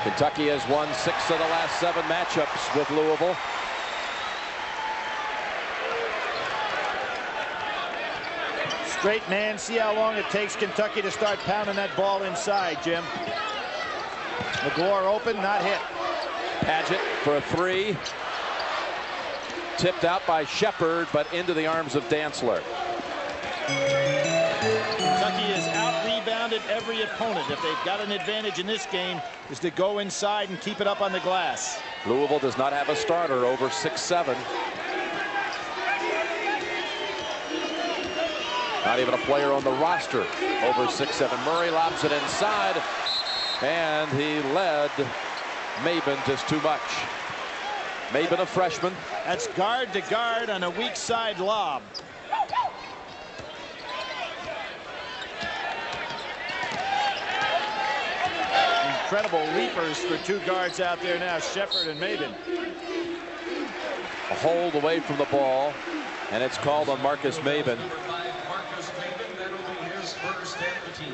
Kentucky has won 6 of the last 7 matchups with Louisville. Straight man, see how long it takes Kentucky to start pounding that ball inside, Jim. McGloire open, not hit. Paget for a 3. Tipped out by Shepard, but into the arms of Dantzler. Kentucky has out-rebounded every opponent. If they've got an advantage in this game, is to go inside and keep it up on the glass. Louisville does not have a starter over 6'7". Not even a player on the roster over 6'7". Murray lobs it inside, and he led Maben just too much. Maben, a freshman. That's guard to guard on a weak side lob. Incredible leapers for 2 guards out there now, Shepard and Maben. A hold away from the ball, and it's called on Marcus Maben.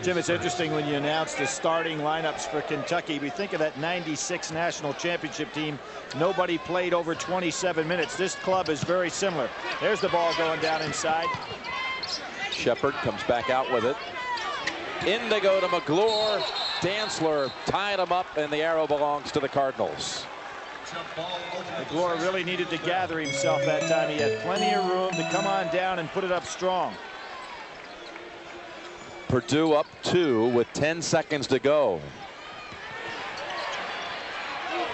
Jim, it's interesting when you announce the starting lineups for Kentucky. We think of that '96 national championship team. Nobody played over 27 minutes. This club is very similar. There's the ball going down inside. Shepard comes back out with it. In they go to McGloire. Dantzler tied him up, and the arrow belongs to the Cardinals. McGloire really needed to gather himself that time. He had plenty of room to come on down and put it up strong. Purdue up 2 with 10 seconds to go.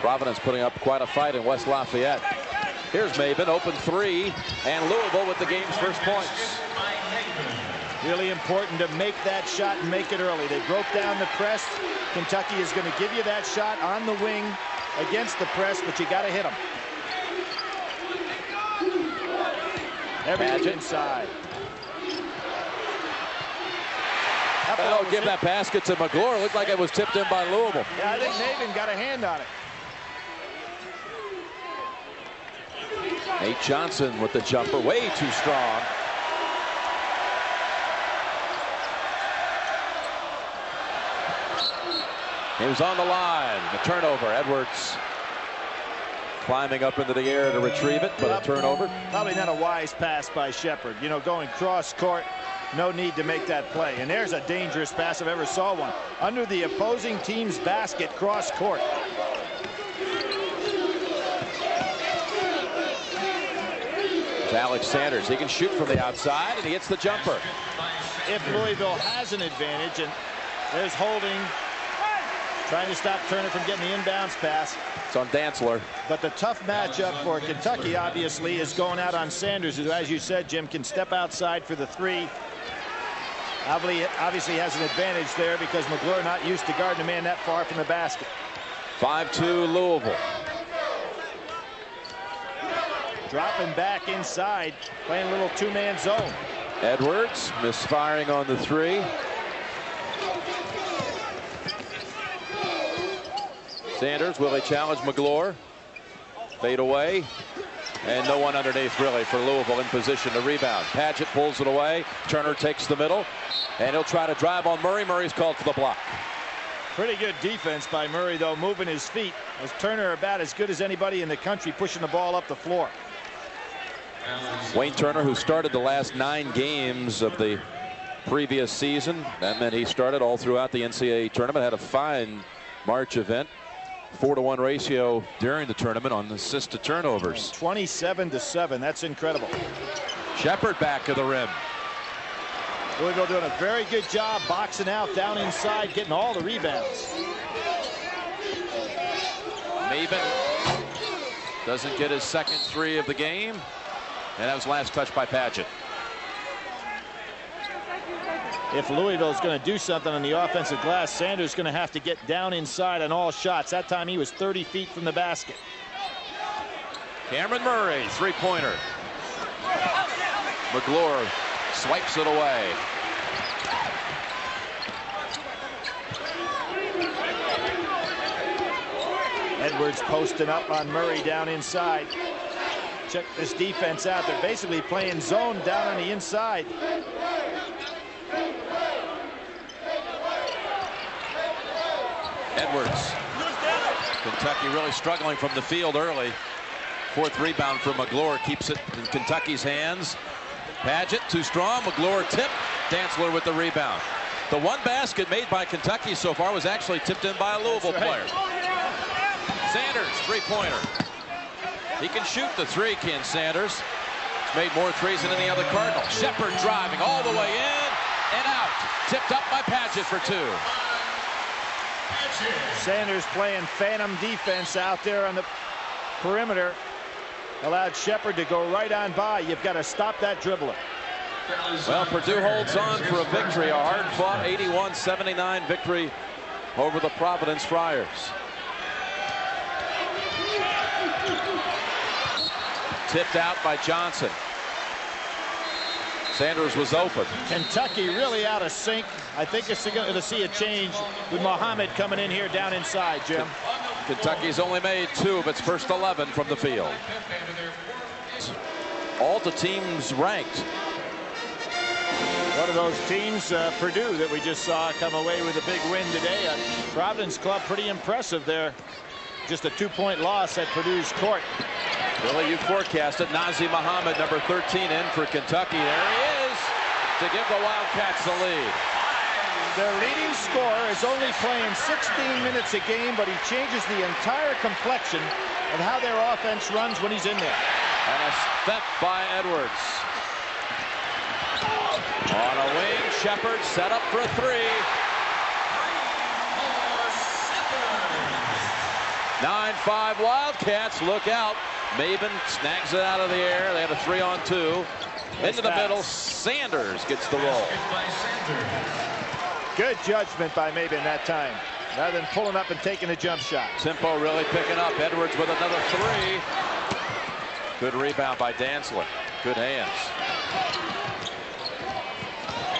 Providence putting up quite a fight in West Lafayette. Here's Maben, open 3, and Louisville with the game's first points. Really important to make that shot and make it early. They broke down the press. Kentucky is going to give you that shot on the wing against the press, but you got to hit them. Everything inside. Oh, give that basket to McGloire. Looked like it was tipped in by Louisville. Yeah, I think Maben got a hand on it. Nate Johnson with the jumper, way too strong. He was on the line. The turnover. Edwards climbing up into the air to retrieve it, but a turnover. Probably not a wise pass by Shepard. You know, going cross court, no need to make that play. And there's a dangerous pass if I ever saw one. Under the opposing team's basket, cross court. It's Alex Sanders. He can shoot from the outside, and he hits the jumper. If Louisville has an advantage, and there's holding, trying to stop Turner from getting the inbounds pass. It's on Dantzler. But the tough matchup for Kentucky, obviously, is going out on Sanders, who, as you said, Jim, can step outside for the 3. Obviously has an advantage there because McGloire not used to guarding a man that far from the basket. 5-2 Louisville. Dropping back inside, playing a little 2-man zone. Edwards misfiring on the 3. Sanders, will they challenge McGloire? Fade away. And no one underneath, really, for Louisville in position to rebound. Paget pulls it away. Turner takes the middle. And he'll try to drive on Murray. Murray's called for the block. Pretty good defense by Murray, though, moving his feet. As Turner about as good as anybody in the country pushing the ball up the floor. Wayne Turner, who started the last 9 games of the previous season. That meant he started all throughout the NCAA tournament. Had a fine March event. 4-to-1 ratio during the tournament on assist to turnovers. 27-7. That's incredible. Shepard back to the rim. Louisville doing a very good job boxing out down inside, getting all the rebounds. Maben doesn't get his second 3 of the game, and that was last touch by Paget. If Louisville's going to do something on the offensive glass, Sanders is going to have to get down inside on all shots. That time he was 30 feet from the basket. Cameron Murray, 3-pointer. McGloire swipes it away. Edwards posting up on Murray down inside. Check this defense out. They're basically playing zone down on the inside. Edwards Kentucky really struggling from the field early. Fourth rebound for McGlure keeps it in Kentucky's hands. Paget too strong. McGlure tip. Dantzler with the rebound. The one basket made by Kentucky so far was actually tipped in by a Louisville player. Sanders, three-pointer. He can shoot the three, can Sanders. He's made more threes than any other Cardinal. Shepard driving all the way in and out. Tipped up by Paget for two. Sanders playing phantom defense out there on the perimeter. Allowed Shepard to go right on by. You've got to stop that dribbler. Well, Purdue holds on for a victory. A hard-fought 81-79 victory over the Providence Friars. Tipped out by Johnson. Sanders was open. Kentucky really out of sync. I think it's going to see a change with Muhammad coming in here down inside, Jim. Kentucky's only made 2 of its first 11 from the field. All the teams ranked. One of those teams, Purdue, that we just saw come away with a big win today. Providence club pretty impressive there. Just a 2-point loss at Purdue's court. Billy, you forecasted Nazr Mohammed, number 13, in for Kentucky. There he is to give the Wildcats the lead. Their leading scorer is only playing 16 minutes a game, but he changes the entire complexion of how their offense runs when he's in there. And a step by Edwards. On a wing, Shepard set up for a three. 9-5 Wildcats, look out. Maben snags it out of the air. They had a 3-on-2. Into the middle, Sanders gets the roll. Good judgment by Maben that time, rather than pulling up and taking a jump shot. Tempo really picking up. Edwards with another three. Good rebound by Dantzler. Good hands.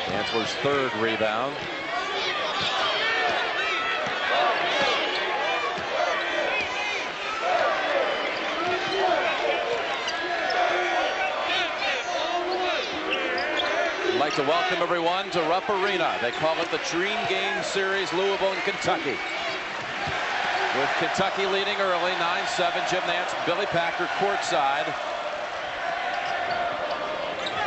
Dantzler's third rebound. I'd like to welcome everyone to Rupp Arena. They call it the Dream Game Series, Louisville and Kentucky. With Kentucky leading early, 9-7. Jim Nance, Billy Packer courtside.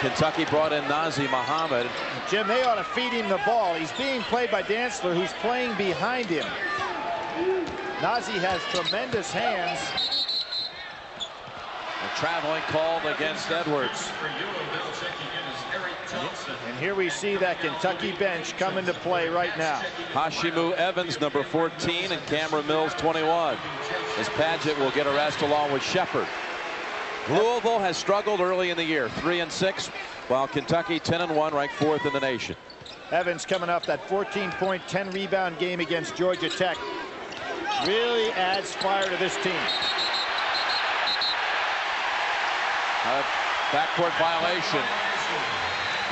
Kentucky brought in Nazr Mohammed. Jim, they ought to feed him the ball. He's being played by Dantzler, who's playing behind him. Nazr has tremendous hands. A traveling called against Edwards. And here we see that Kentucky bench come into play right now. Hashimu Evans, number 14, and Cameron Mills, 21. As Paget will get a rest along with Shepard. Louisville has struggled early in the year, 3-6, while Kentucky 10-1, ranked 4th in the nation. Evans coming off that 14-point, 10-rebound game against Georgia Tech. Really adds fire to this team. Backcourt violation.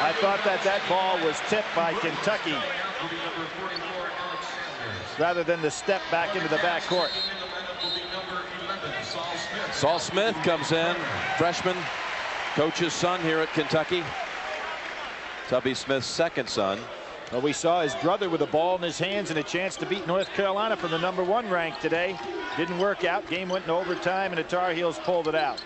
I thought that ball was tipped by Kentucky rather than the step back into the backcourt. Saul Smith comes in, freshman, coach's son here at Kentucky. Tubby Smith's second son. Well, we saw his brother with a ball in his hands and a chance to beat North Carolina from the #1 rank today. Didn't work out. Game went in overtime, and the Tar Heels pulled it out.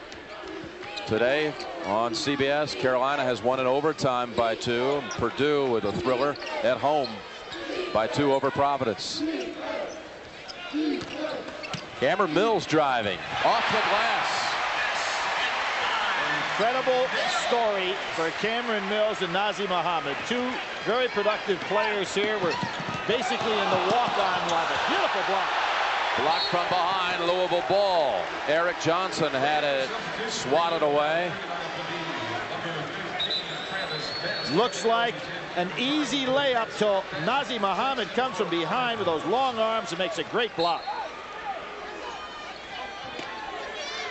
Today on CBS, Carolina has won in overtime by 2. And Purdue with a thriller at home by 2 over Providence. Cameron Mills driving off the glass. Incredible story for Cameron Mills and Nazr Mohammed. 2 very productive players here. We're basically in the walk-on level. Beautiful block. Blocked from behind, Louisville ball. Eric Johnson had it swatted away. Looks like an easy layup till Nazr Mohammed comes from behind with those long arms and makes a great block.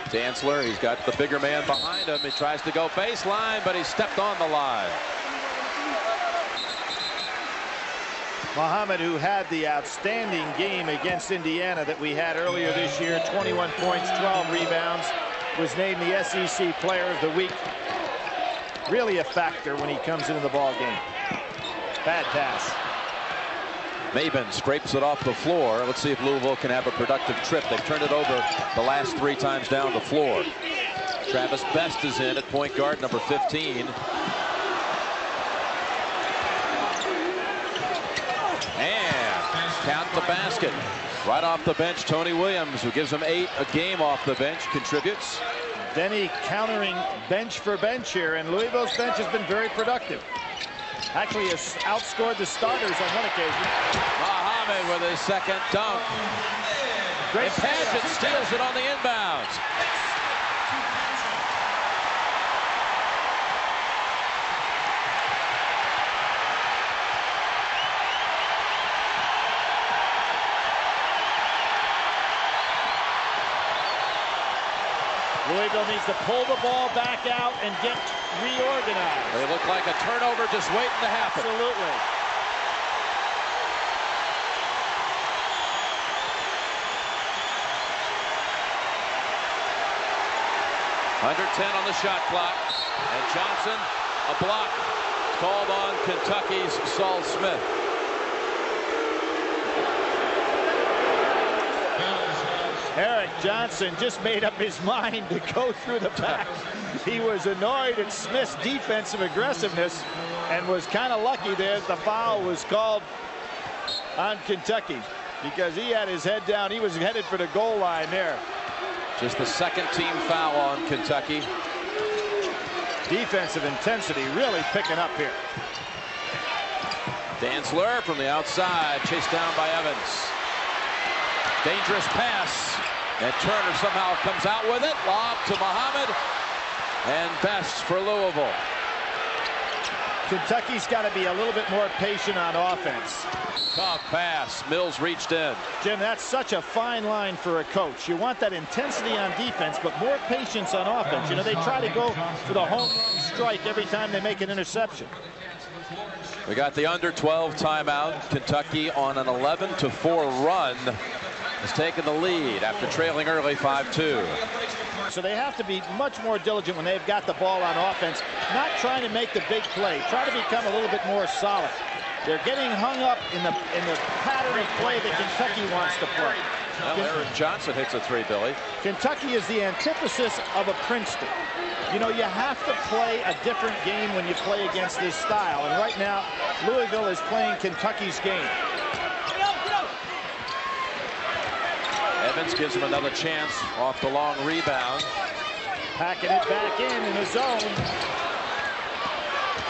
Dantzler, he's got the bigger man behind him. He tries to go baseline, but he stepped on the line. Mohammed, who had the outstanding game against Indiana that we had earlier this year, 21 points, 12 rebounds, was named the SEC Player of the Week. Really a factor when he comes into the ball game. Bad pass. Maben scrapes it off the floor. Let's see if Louisville can have a productive trip. They've turned it over the last 3 times down the floor. Travis Best is in at point guard, number 15. And count the basket. Right off the bench, Tony Williams, who gives them 8 a game off the bench, contributes. Denny countering bench for bench here, and Louisville's bench has been very productive. Actually has outscored the starters on one occasion. Muhammad with his second dunk. Great Paget steals it on the inbounds. Louisville needs to pull the ball back out and get reorganized. They look like a turnover just waiting to happen. Absolutely. Under 10 on the shot clock. And Johnson, a block called on Kentucky's Saul Smith. Eric Johnson just made up his mind to go through the pack. He was annoyed at Smith's defensive aggressiveness and was kind of lucky there the foul was called on Kentucky because he had his head down. He was headed for the goal line there. Just the second team foul on Kentucky. Defensive intensity really picking up here. Dantzler from the outside, chased down by Evans. Dangerous pass. And Turner somehow comes out with it. Lob to Muhammad. And Best for Louisville. Kentucky's got to be a little bit more patient on offense. Tough pass. Mills reached in. Jim, that's such a fine line for a coach. You want that intensity on defense, but more patience on offense. You know, they try to go for the home run strike every time they make an interception. We got the under 12 timeout. Kentucky on an 11-4 run has taken the lead after trailing early 5-2. So they have to be much more diligent when they've got the ball on offense, not trying to make the big play. Try to become a little bit more solid. They're getting hung up in the pattern of play that Kentucky wants to play. Well, Eric Johnson hits a 3, Billy. Kentucky is the antithesis of a Princeton. You know, you have to play a different game when you play against this style. And right now, Louisville is playing Kentucky's game. Evans gives him another chance off the long rebound. Packing it back in the zone.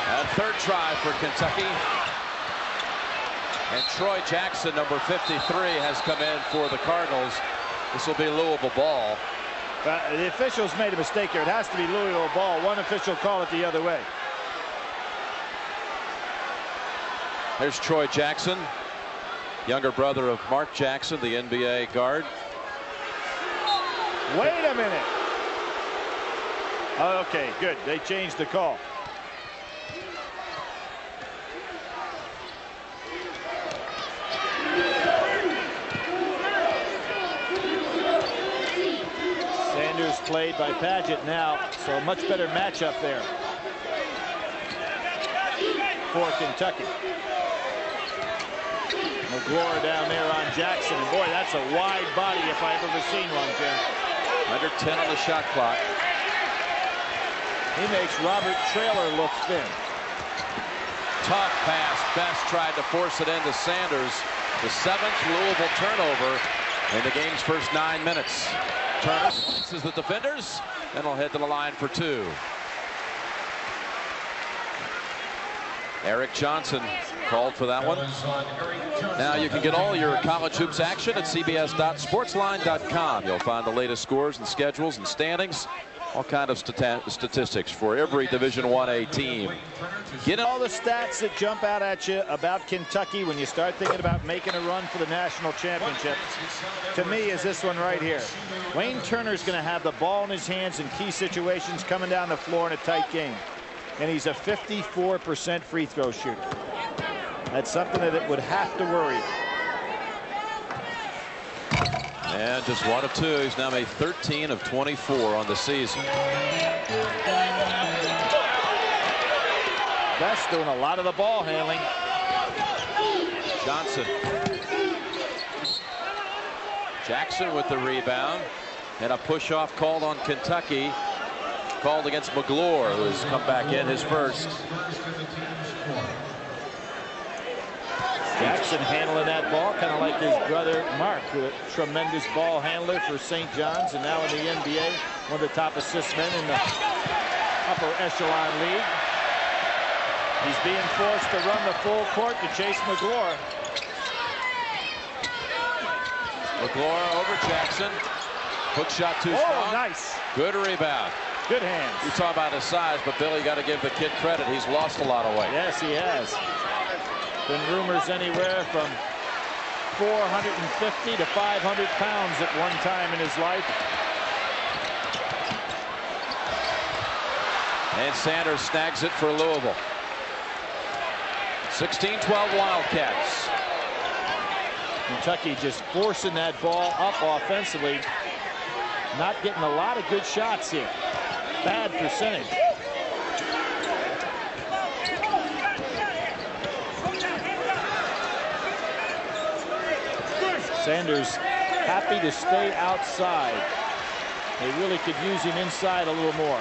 A third try for Kentucky. And Troy Jackson, number 53, has come in for the Cardinals. This will be Louisville ball. The officials made a mistake here. It has to be Louisville ball. One official called it the other way. There's Troy Jackson, younger brother of Mark Jackson, the NBA guard. Wait a minute. Okay, good. They changed the call. Sanders played by Paget now, so a much better matchup there for Kentucky. McGlure down there on Jackson, and boy, that's a wide body if I've ever seen one, Jim. Under 10 on the shot clock. He makes Robert Traylor look thin. Tough pass. Best tried to force it into Sanders. The 7th Louisville turnover in the game's first 9 minutes. Turner is the defenders, and will head to the line for 2. Eric Johnson called for that one. Now you can get all your college hoops action at cbs.sportsline.com. You'll find the latest scores and schedules and standings, all kind of statistics for every Division 1A team. Get all the stats that jump out at you about Kentucky when you start thinking about making a run for the national championship. To me is this one right here. Wayne Turner's going to have the ball in his hands in key situations coming down the floor in a tight game. And he's a 54% free throw shooter. That's something that it would have to worry. And just 1 of 2. He's now made 13 of 24 on the season. Best doing a lot of the ball handling. Johnson. Jackson with the rebound. And a push-off called on Kentucky. Called against McGlure, who's come back in his first. Jackson handling that ball kind of like his brother Mark, a tremendous ball handler for St. John's, and now in the NBA, one of the top assist men in the upper echelon league. He's being forced to run the full court to chase McGlure. McGlure over Jackson. Hook shot too strong. Oh, nice. Good rebound. Good hands. You talk about his size, but Billy, got to give the kid credit. He's lost a lot of weight. Yes, he has. Been rumors anywhere from 450 to 500 pounds at one time in his life. And Sanders snags it for Louisville. 16-12 Wildcats. Kentucky just forcing that ball up offensively. Not getting a lot of good shots here. Bad percentage. Sanders happy to stay outside. They really could use him inside a little more.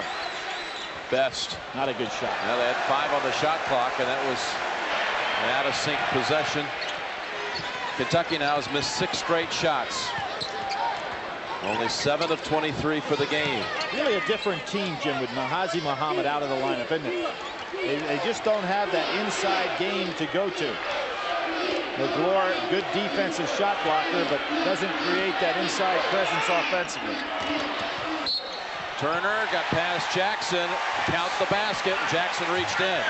Best. Not a good shot. Now they had 5 on the shot clock, and that was an out-of-sync possession. Kentucky now has missed 6 straight shots. Only 7 of 23 for the game. Really a different team, Jim, with Mahazi Muhammad out of the lineup, isn't it? They just don't have that inside game to go to. McGlure, good defensive shot blocker, but doesn't create that inside presence offensively. Turner got past Jackson, counts the basket, and Jackson reached in.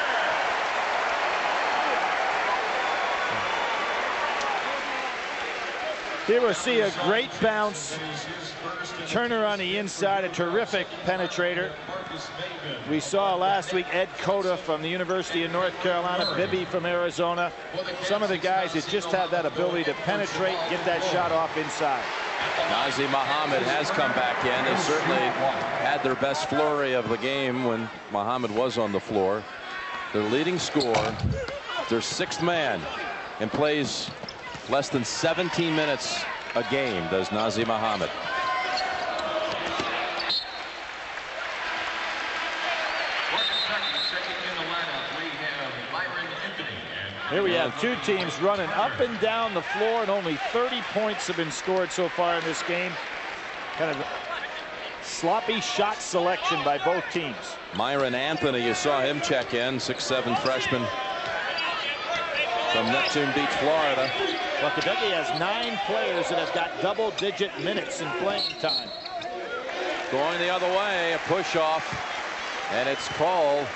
Here we'll see a great bounce. Turner on the inside, a terrific penetrator. We saw last week Ed Cota from the University of North Carolina, Bibby from Arizona. Some of the guys that just have that ability to penetrate, get that shot off inside. Nazi Muhammad has come back in. They certainly had their best flurry of the game when Muhammad was on the floor. Their leading scorer, their 6th man, and plays less than 17 minutes a game, does Nazi Muhammad. Here we have 2 teams running up and down the floor, and only 30 points have been scored so far in this game. Kind of sloppy shot selection by both teams. Myron Anthony, you saw him check in, 6'7" freshman from Neptune Beach, Florida. Well, Kentucky has 9 players that have got double-digit minutes in playing time. Going the other way, a push-off, and it's called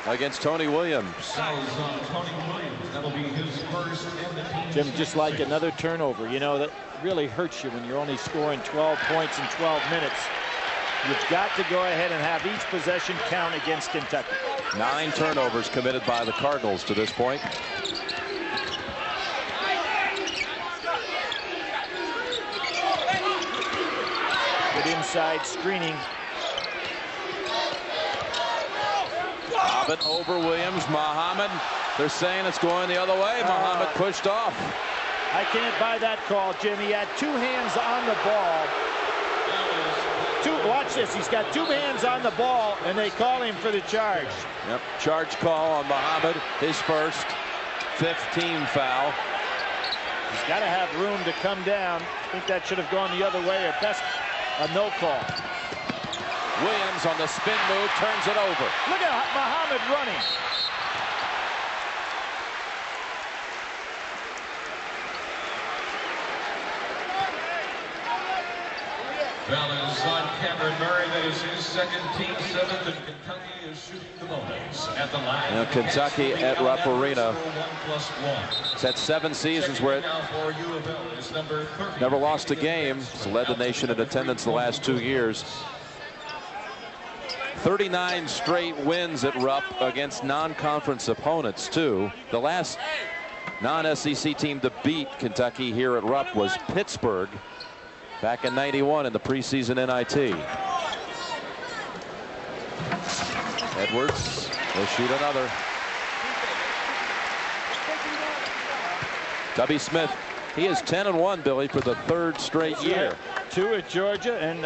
against Tony Williams. Jim, just like another turnover, you know, that really hurts you when you're only scoring 12 points in 12 minutes. You've got to go ahead and have each possession count against Kentucky. 9 turnovers committed by the Cardinals to this point. Good inside screening. Muhammad over Williams. Muhammad, they're saying it's going the other way. Muhammad pushed off. I can't buy that call, Jim. He had 2 hands on the ball. Watch this. He's got 2 hands on the ball, and they call him for the charge. Yep, charge call on Muhammad. His first 5th team foul. He's got to have room to come down. I think that should have gone the other way, or best a no call. Williams on the spin move turns it over. Look at Muhammad running. Foul is on Cameron Murray. That is his 2nd, team 7th, and Kentucky is shooting the bonus at the line. Now Kentucky at Rupp Arena. It's had 7 seasons where it never lost a game. It's led the nation in attendance the last 2 years. 39 straight wins at Rupp against non-conference opponents, too. The last non-SEC team to beat Kentucky here at Rupp was Pittsburgh back in '91 in the preseason NIT. Edwards will shoot another. Tubby Smith, he is 10-1, Billy, for the third straight year. 2 at Georgia and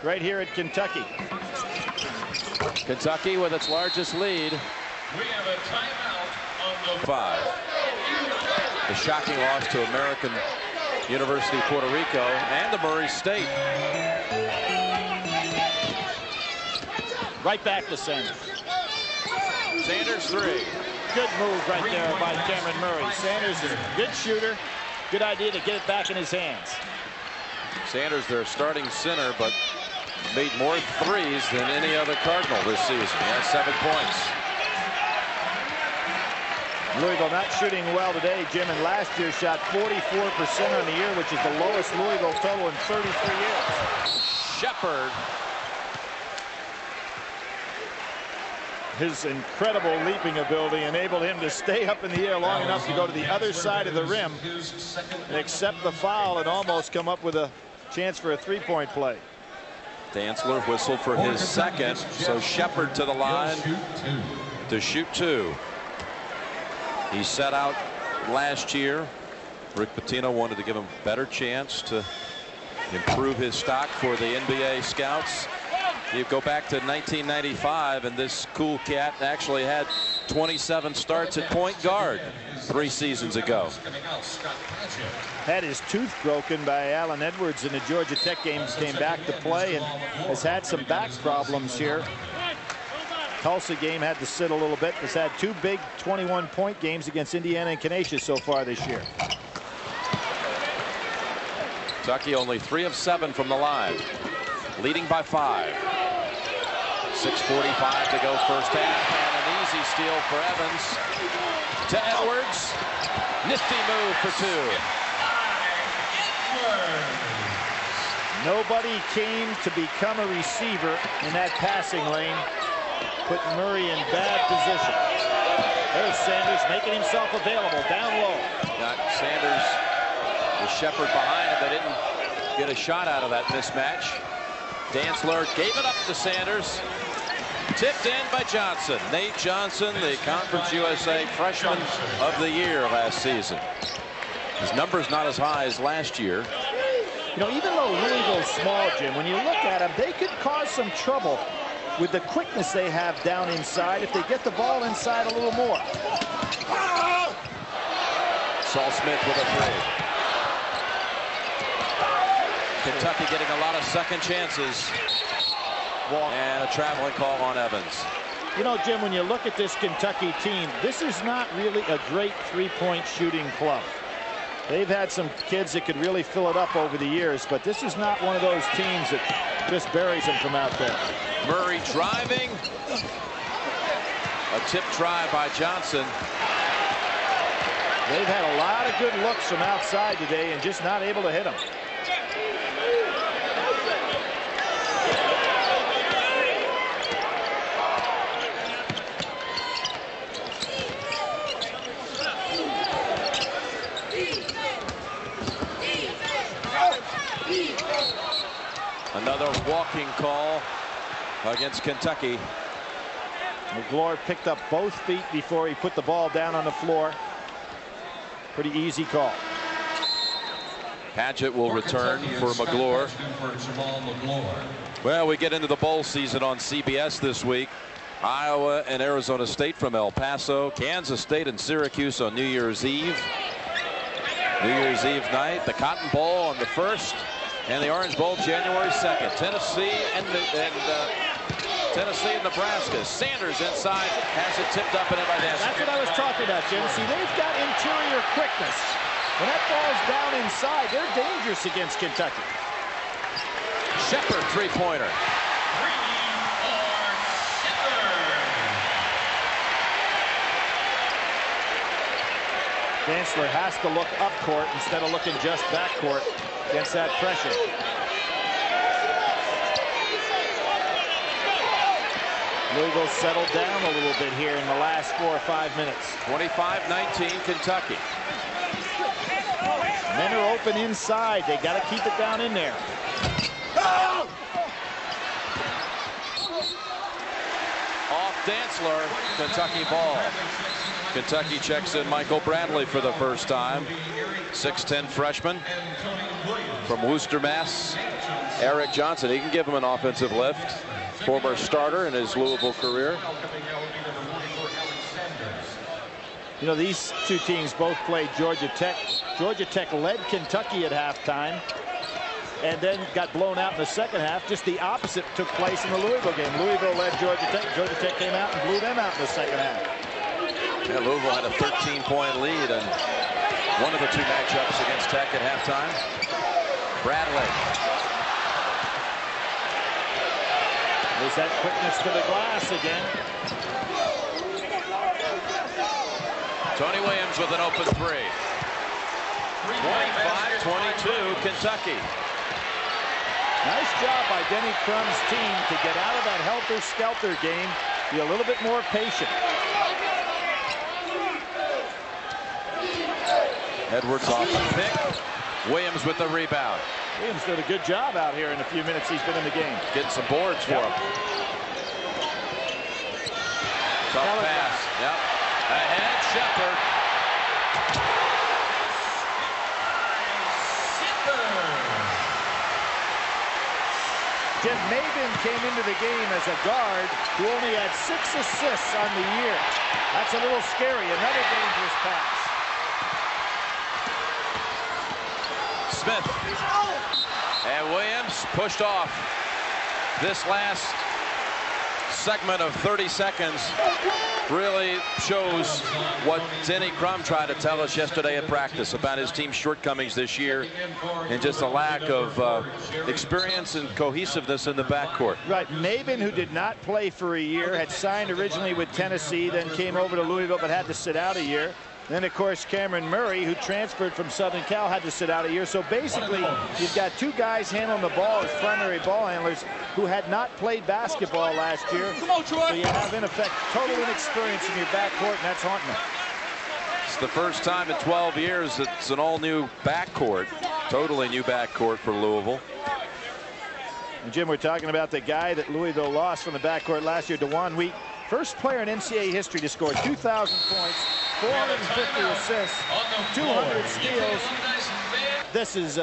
right here at Kentucky. Kentucky with its largest lead. We have a timeout on the 5. The shocking loss to American University Puerto Rico and to Murray State. Right back to Sanders. Sanders 3. Good move right there by Cameron Murray. Sanders is a good shooter. Good idea to get it back in his hands. Sanders, their starting center, but made more threes than any other Cardinal this season. He has 7 points. Louisville not shooting well today, Jim, and last year shot 44% on the year, which is the lowest Louisville total in 33 years. Shepard. His incredible leaping ability enabled him to stay up in the air long enough to go to the other side of the rim and accept the foul and almost come up with a chance for a three-point play. Dantzler whistled for his second, so Shepard to the line to shoot 2. He set out last year. Rick Pitino wanted to give him a better chance to improve his stock for the NBA scouts. You go back to 1995, and this cool cat actually had 27 starts at point guard 3 seasons ago. Had his tooth broken by Allen Edwards in the Georgia Tech games, came back to play and has had some back problems here. Tulsa game had to sit a little bit. Has had 2 big 21-point games against Indiana and Canisius so far this year. Kentucky only 3 of 7 from the line, leading by 5. 6:45 to go first half, and an easy steal for Evans to Edwards. Nifty move for 2. Nobody came to become a receiver in that passing lane, put Murray in bad position. There's Sanders making himself available down low. Got Sanders with Shepard behind him. They didn't get a shot out of that mismatch. Dantzler gave it up to Sanders. Tipped in by Johnson. Nate Johnson, the Conference USA Freshman of the Year last season. His number's not as high as last year. You know, even though Louisville's small, Jim, when you look at them, they could cause some trouble with the quickness they have down inside if they get the ball inside a little more. Saul Smith with a 3. Kentucky getting a lot of second chances. And a traveling call on Evans. You know, Jim, when you look at this Kentucky team, this is not really a great three-point shooting club. They've had some kids that could really fill it up over the years, but this is not one of those teams that just buries them from out there. Murray driving. A tip try by Johnson. They've had a lot of good looks from outside today and just not able to hit them. Another walking call against Kentucky. McGlory picked up both feet before he put the ball down on the floor. Pretty easy call. Padgett will return for McGlory. Well, we get into the bowl season on CBS this week. Iowa and Arizona State from El Paso. Kansas State and Syracuse on New Year's Eve. New Year's Eve night. The Cotton Bowl on the 1st. And the Orange Bowl January 2nd. Tennessee and Nebraska. Sanders inside has it tipped up and in by Dantzler. That's what I was talking about, Jim. See, they've got interior quickness. When that ball's down inside, they're dangerous against Kentucky. Shepard three-pointer. Dantzler has to look up court instead of looking just back court against that pressure. Louisville settled down a little bit here in the last 4 or 5 minutes. 25-19 Kentucky. Men are open inside. They got to keep it down in there. Off Dantzler, Kentucky ball. Kentucky checks in Michael Bradley for the first time. 6'10" freshman from Worcester, Mass. Eric Johnson, he can give him an offensive lift. Former starter in his Louisville career. You know, these two teams both played Georgia Tech. Georgia Tech led Kentucky at halftime and then got blown out in the second half. Just the opposite took place in the Louisville game. Louisville led Georgia Tech. Georgia Tech came out and blew them out in the second half. Yeah, Louisville had a 13-point lead in one of the two matchups against Tech at halftime. Bradley. There's that quickness to the glass again. Tony Williams with an open three. 25-22 Kentucky. Nice job by Denny Crum's team to get out of that helter-skelter game. Be a little bit more patient. Edwards off the pick. Williams with the rebound. Williams did a good job out here in the few minutes he's been in the game. Getting some boards for him. Tough pass. Yep. Ahead, Shepard. Jim Maven came into the game as a guard who only had 6 assists on the year. That's a little scary. Another dangerous pass. Smith. And Williams pushed off. This last segment of 30 seconds really shows what Denny Crum tried to tell us yesterday at practice about his team's shortcomings this year and just a lack of experience and cohesiveness in the backcourt. Right. Maven, who did not play for a year, had signed originally with Tennessee, then came over to Louisville but had to sit out a year. Then, of course, Cameron Murray, who transferred from Southern Cal, had to sit out a year. So basically, you've got two guys handling the ball as primary ball handlers who had not played basketball last year. So you have, in effect, total inexperience in your backcourt, and that's haunting them. It's the first time in 12 years it's an all-new backcourt, totally new backcourt for Louisville. And, Jim, we're talking about the guy that Louisville lost from the backcourt last year, DeJuan Wheat. First player in NCAA history to score 2,000 points, 450 assists, 200 steals. This is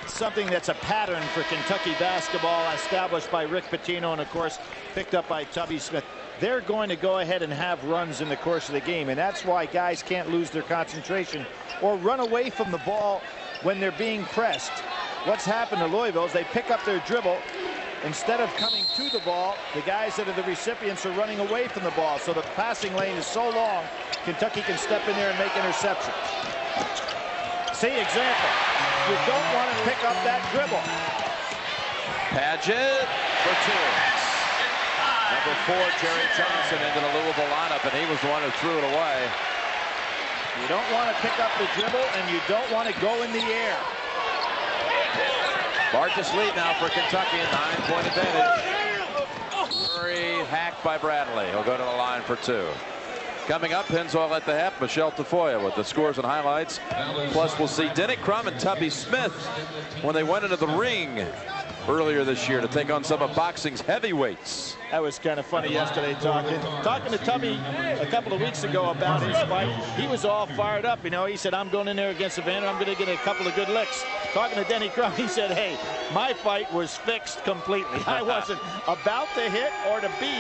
something that's a pattern for Kentucky basketball, established by Rick Pitino and, of course, picked up by Tubby Smith. They're going to go ahead and have runs in the course of the game, and that's why guys can't lose their concentration or run away from the ball when they're being pressed. What's happened to Louisville is they pick up their dribble. Instead of coming to the ball, the guys that are the recipients are running away from the ball. So the passing lane is so long, Kentucky can step in there and make interceptions. See, example. You don't want to pick up that dribble. Padgett for two. Number 4, Jerry Johnson into the Louisville lineup, and he was the one who threw it away. You don't want to pick up the dribble, and you don't want to go in the air. Largest lead now for Kentucky, a 9-point advantage. Murray hacked by Bradley. He'll go to the line for 2. Coming up, Pennzoil at the half, Michelle Tafoya with the scores and highlights. Plus, we'll see Denny Crum and Tubby Smith when they went into the ring earlier this year to take on some of boxing's heavyweights. That was kind of funny yesterday, talking to Tubby a couple of weeks ago about his fight. He was all fired up, you know. He said, I'm going in there against Savannah. I'm going to get a couple of good licks. Talking to Denny Crum, he said, hey, my fight was fixed completely. I wasn't about to hit or to be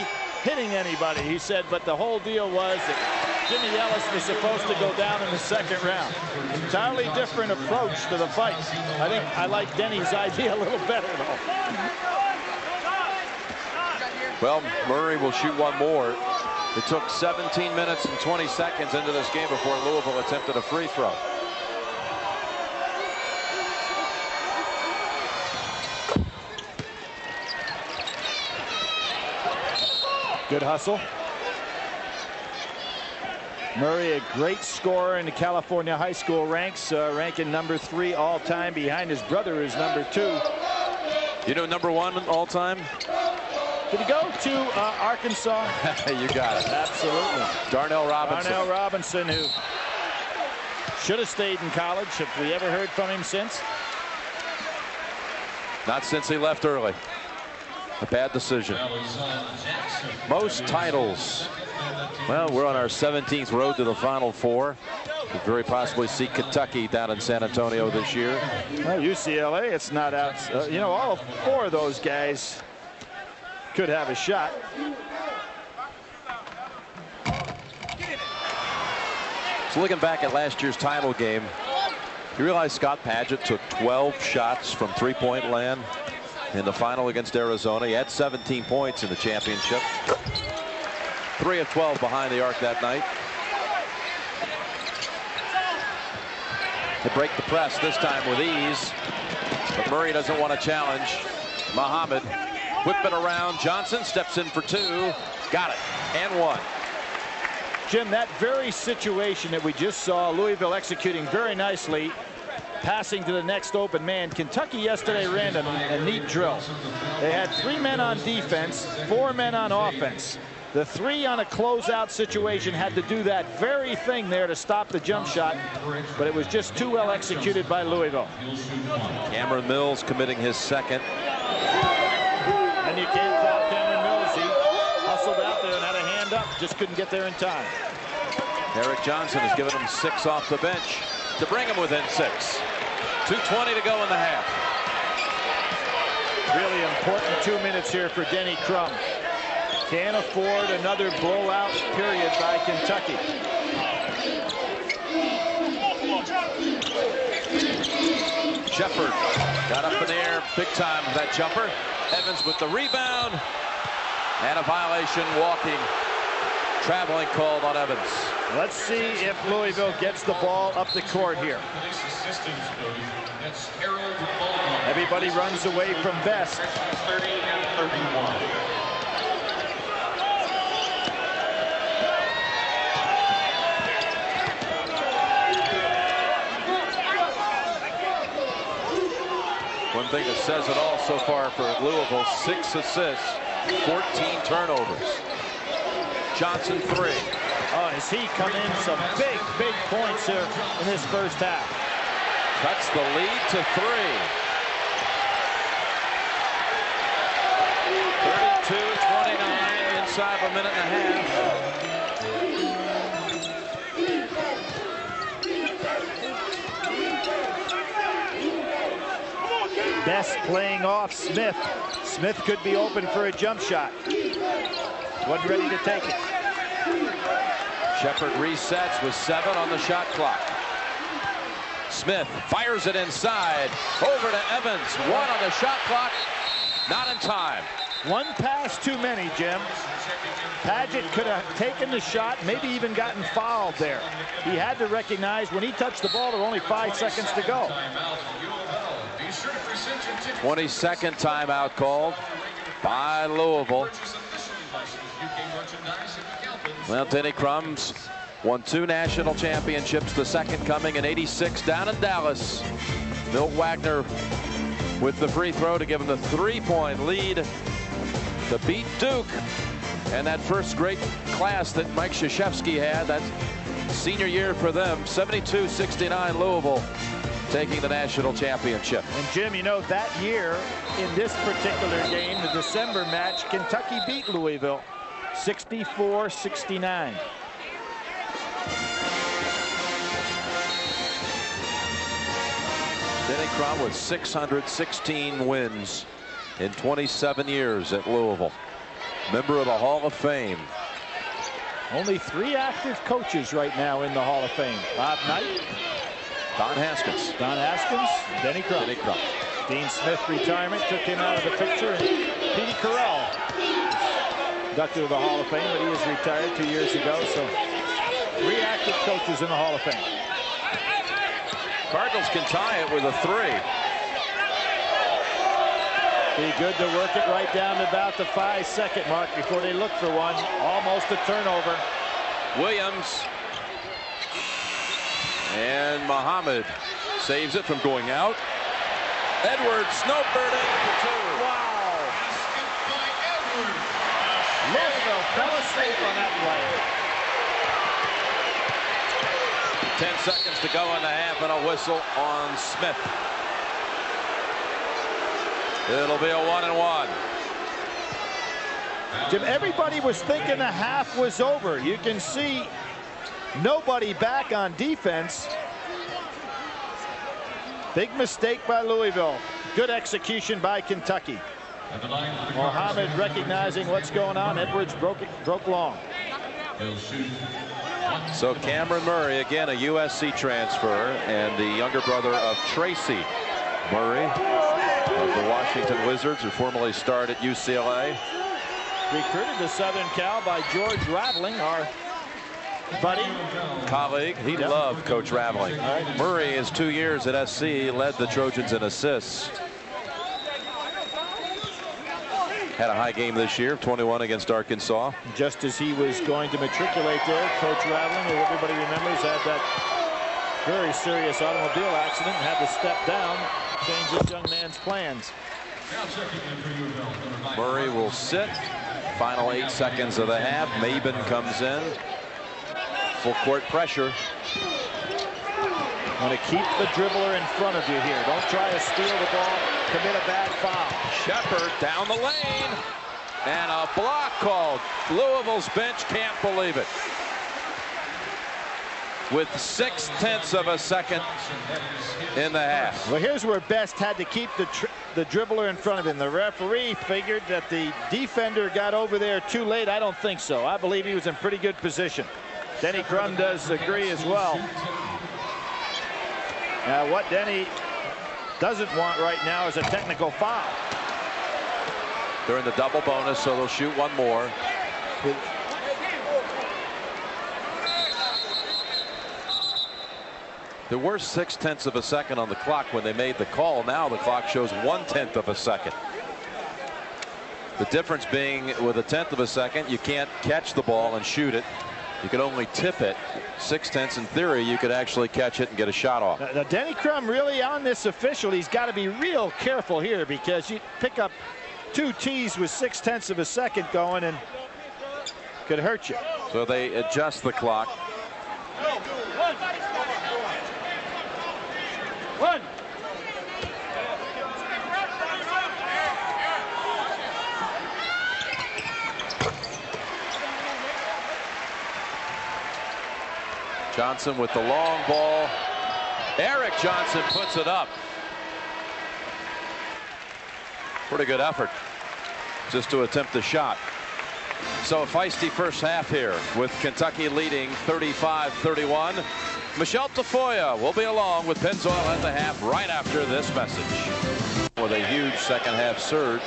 hitting anybody. He said, but the whole deal was that Jimmy Ellis was supposed to go down in the second round. Entirely different approach to the fight. I think I like Denny's idea a little better, though. Well, Murray will shoot one more. It took 17 minutes and 20 seconds into this game before Louisville attempted a free throw. Good hustle. Murray, a great scorer in the California high school ranks, ranking number 3 all-time behind his brother, who's number 2. You know number 1 all-time? Did he go to Arkansas? You got it. Absolutely. Darnell Robinson. Darnell Robinson, who should have stayed in college. Have we ever heard from him since? Not since he left early. A bad decision. Most titles. Well, we're on our 17th road to the Final Four. Could very possibly see Kentucky down in San Antonio this year. Well, UCLA, it's not out. You know, all 4 of those guys could have a shot. So looking back at last year's title game, you realize Scott Padgett took 12 shots from three-point land in the final against Arizona. He had 17 points in the championship. 3 of 12 behind the arc that night. They break the press this time with ease, but Murray doesn't want to challenge. Muhammad whip it around. Johnson steps in for 2. Got it. And 1. Jim, that very situation that we just saw Louisville executing very nicely, passing to the next open man. Kentucky yesterday ran a neat drill. They had 3 men on defense, 4 men on offense. The 3 on a closeout situation had to do that very thing there to stop the jump shot, but it was just too well executed by Louisville. Cameron Mills committing his second. And you can't foul Cameron Mills. He hustled out there and had a hand up, just couldn't get there in time. Eric Johnson has given him 6 off the bench to bring him within 6. 2:20 to go in the half. Really important 2 minutes here for Denny Crum. Can't afford another blowout period by Kentucky. Shepard got up in the air big time with that jumper. Evans with the rebound. And a violation, walking, traveling called on Evans. Let's see if Louisville gets the ball up the court here. Everybody runs away from Best. 30 and 31. One thing that says it all so far for Louisville: 6 assists, 14 turnovers. Johnson 3. Oh, has he come in some big points here in this first half. Cuts the lead to 3. 32-29 inside of a minute and a half. Best playing off Smith. Smith could be open for a jump shot. Wasn't ready to take it. Shepard resets with 7 on the shot clock. Smith fires it inside. Over to Evans. 1 on the shot clock. Not in time. 1 pass too many, Jim. Padgett could have taken the shot, maybe even gotten fouled there. He had to recognize when he touched the ball, there were only 5 seconds to go. 22nd timeout called by Louisville. Well, Denny Crum's won 2 national championships, the second coming in '86 down in Dallas. Milt Wagner with the free throw to give him the 3-point lead to beat Duke. And that first great class that Mike Krzyzewski had, that senior year for them, 72-69 Louisville taking the national championship. And Jim, you know, that year in this particular game, the December match, Kentucky beat Louisville 64-69. Denny Crum with 616 wins in 27 years at Louisville. Member of the Hall of Fame. Only 3 active coaches right now in the Hall of Fame. Bob Knight, Don Haskins. Don Haskins, Denny Crum. Denny Crum. Dean Smith retirement took him out of the picture. And Petey Corral, inducted to the Hall of Fame, but he was retired 2 years ago. So 3 active coaches in the Hall of Fame. Cardinals can tie it with a 3. Be good to work it right down to about the 5-second mark before they look for one. Almost a turnover. Williams. And Muhammad saves it from going out. Edwards snowbirding for 2. Wow. Louisville fell asleep on that play. 10 seconds to go in the half and a whistle on Smith. It'll be a 1-and-1. Jim, everybody was thinking the half was over. You can see nobody back on defense. Big mistake by Louisville. Good execution by Kentucky. Mohammed recognizing what's going on. Edwards broke long. So Cameron Murray, again a USC transfer, and the younger brother of Tracy Murray of the Washington Wizards, who formerly starred at UCLA. Recruited to Southern Cal by George Raveling, our buddy. Colleague. He loved Coach Raveling. Right. Murray, his 2 years at SC, led the Trojans in assists. Had a high game this year, 21 against Arkansas. Just as he was going to matriculate there, Coach Raveling, who everybody remembers, had that very serious automobile accident and had to step down, change this young man's plans. Murray will sit. Final 8 seconds of the half. Maben comes in. Full court pressure. Want to keep the dribbler in front of you here. Don't try to steal the ball, commit a bad foul. Shepard down the lane. And a block called. Louisville's bench can't believe it. With 0.6 of a second in the half. Well, here's where Best had to keep the dribbler in front of him. The referee figured that the defender got over there too late. I don't think so. I believe he was in pretty good position. Denny Crum does agree as well. Now, what Denny doesn't want right now is a technical foul. They're in the double bonus, so they'll shoot one more. There were 0.6 of a second on the clock when they made the call. Now the clock shows 1/10 of a second. The difference being, with 1/10 of a second, you can't catch the ball and shoot it. You can only tip it. 0.6 in theory, you could actually catch it and get a shot off. Now Denny Crum really on this official. He's got to be real careful here, because you pick up 2 tees with 0.6 of a second going and could hurt you. So they adjust the clock. Johnson with the long ball. Eric Johnson puts it up. Pretty good effort just to attempt the shot. So a feisty first half here with Kentucky leading 35-31. Michelle Tafoya will be along with Pennzoil at the half right after this message. With a huge second half surge.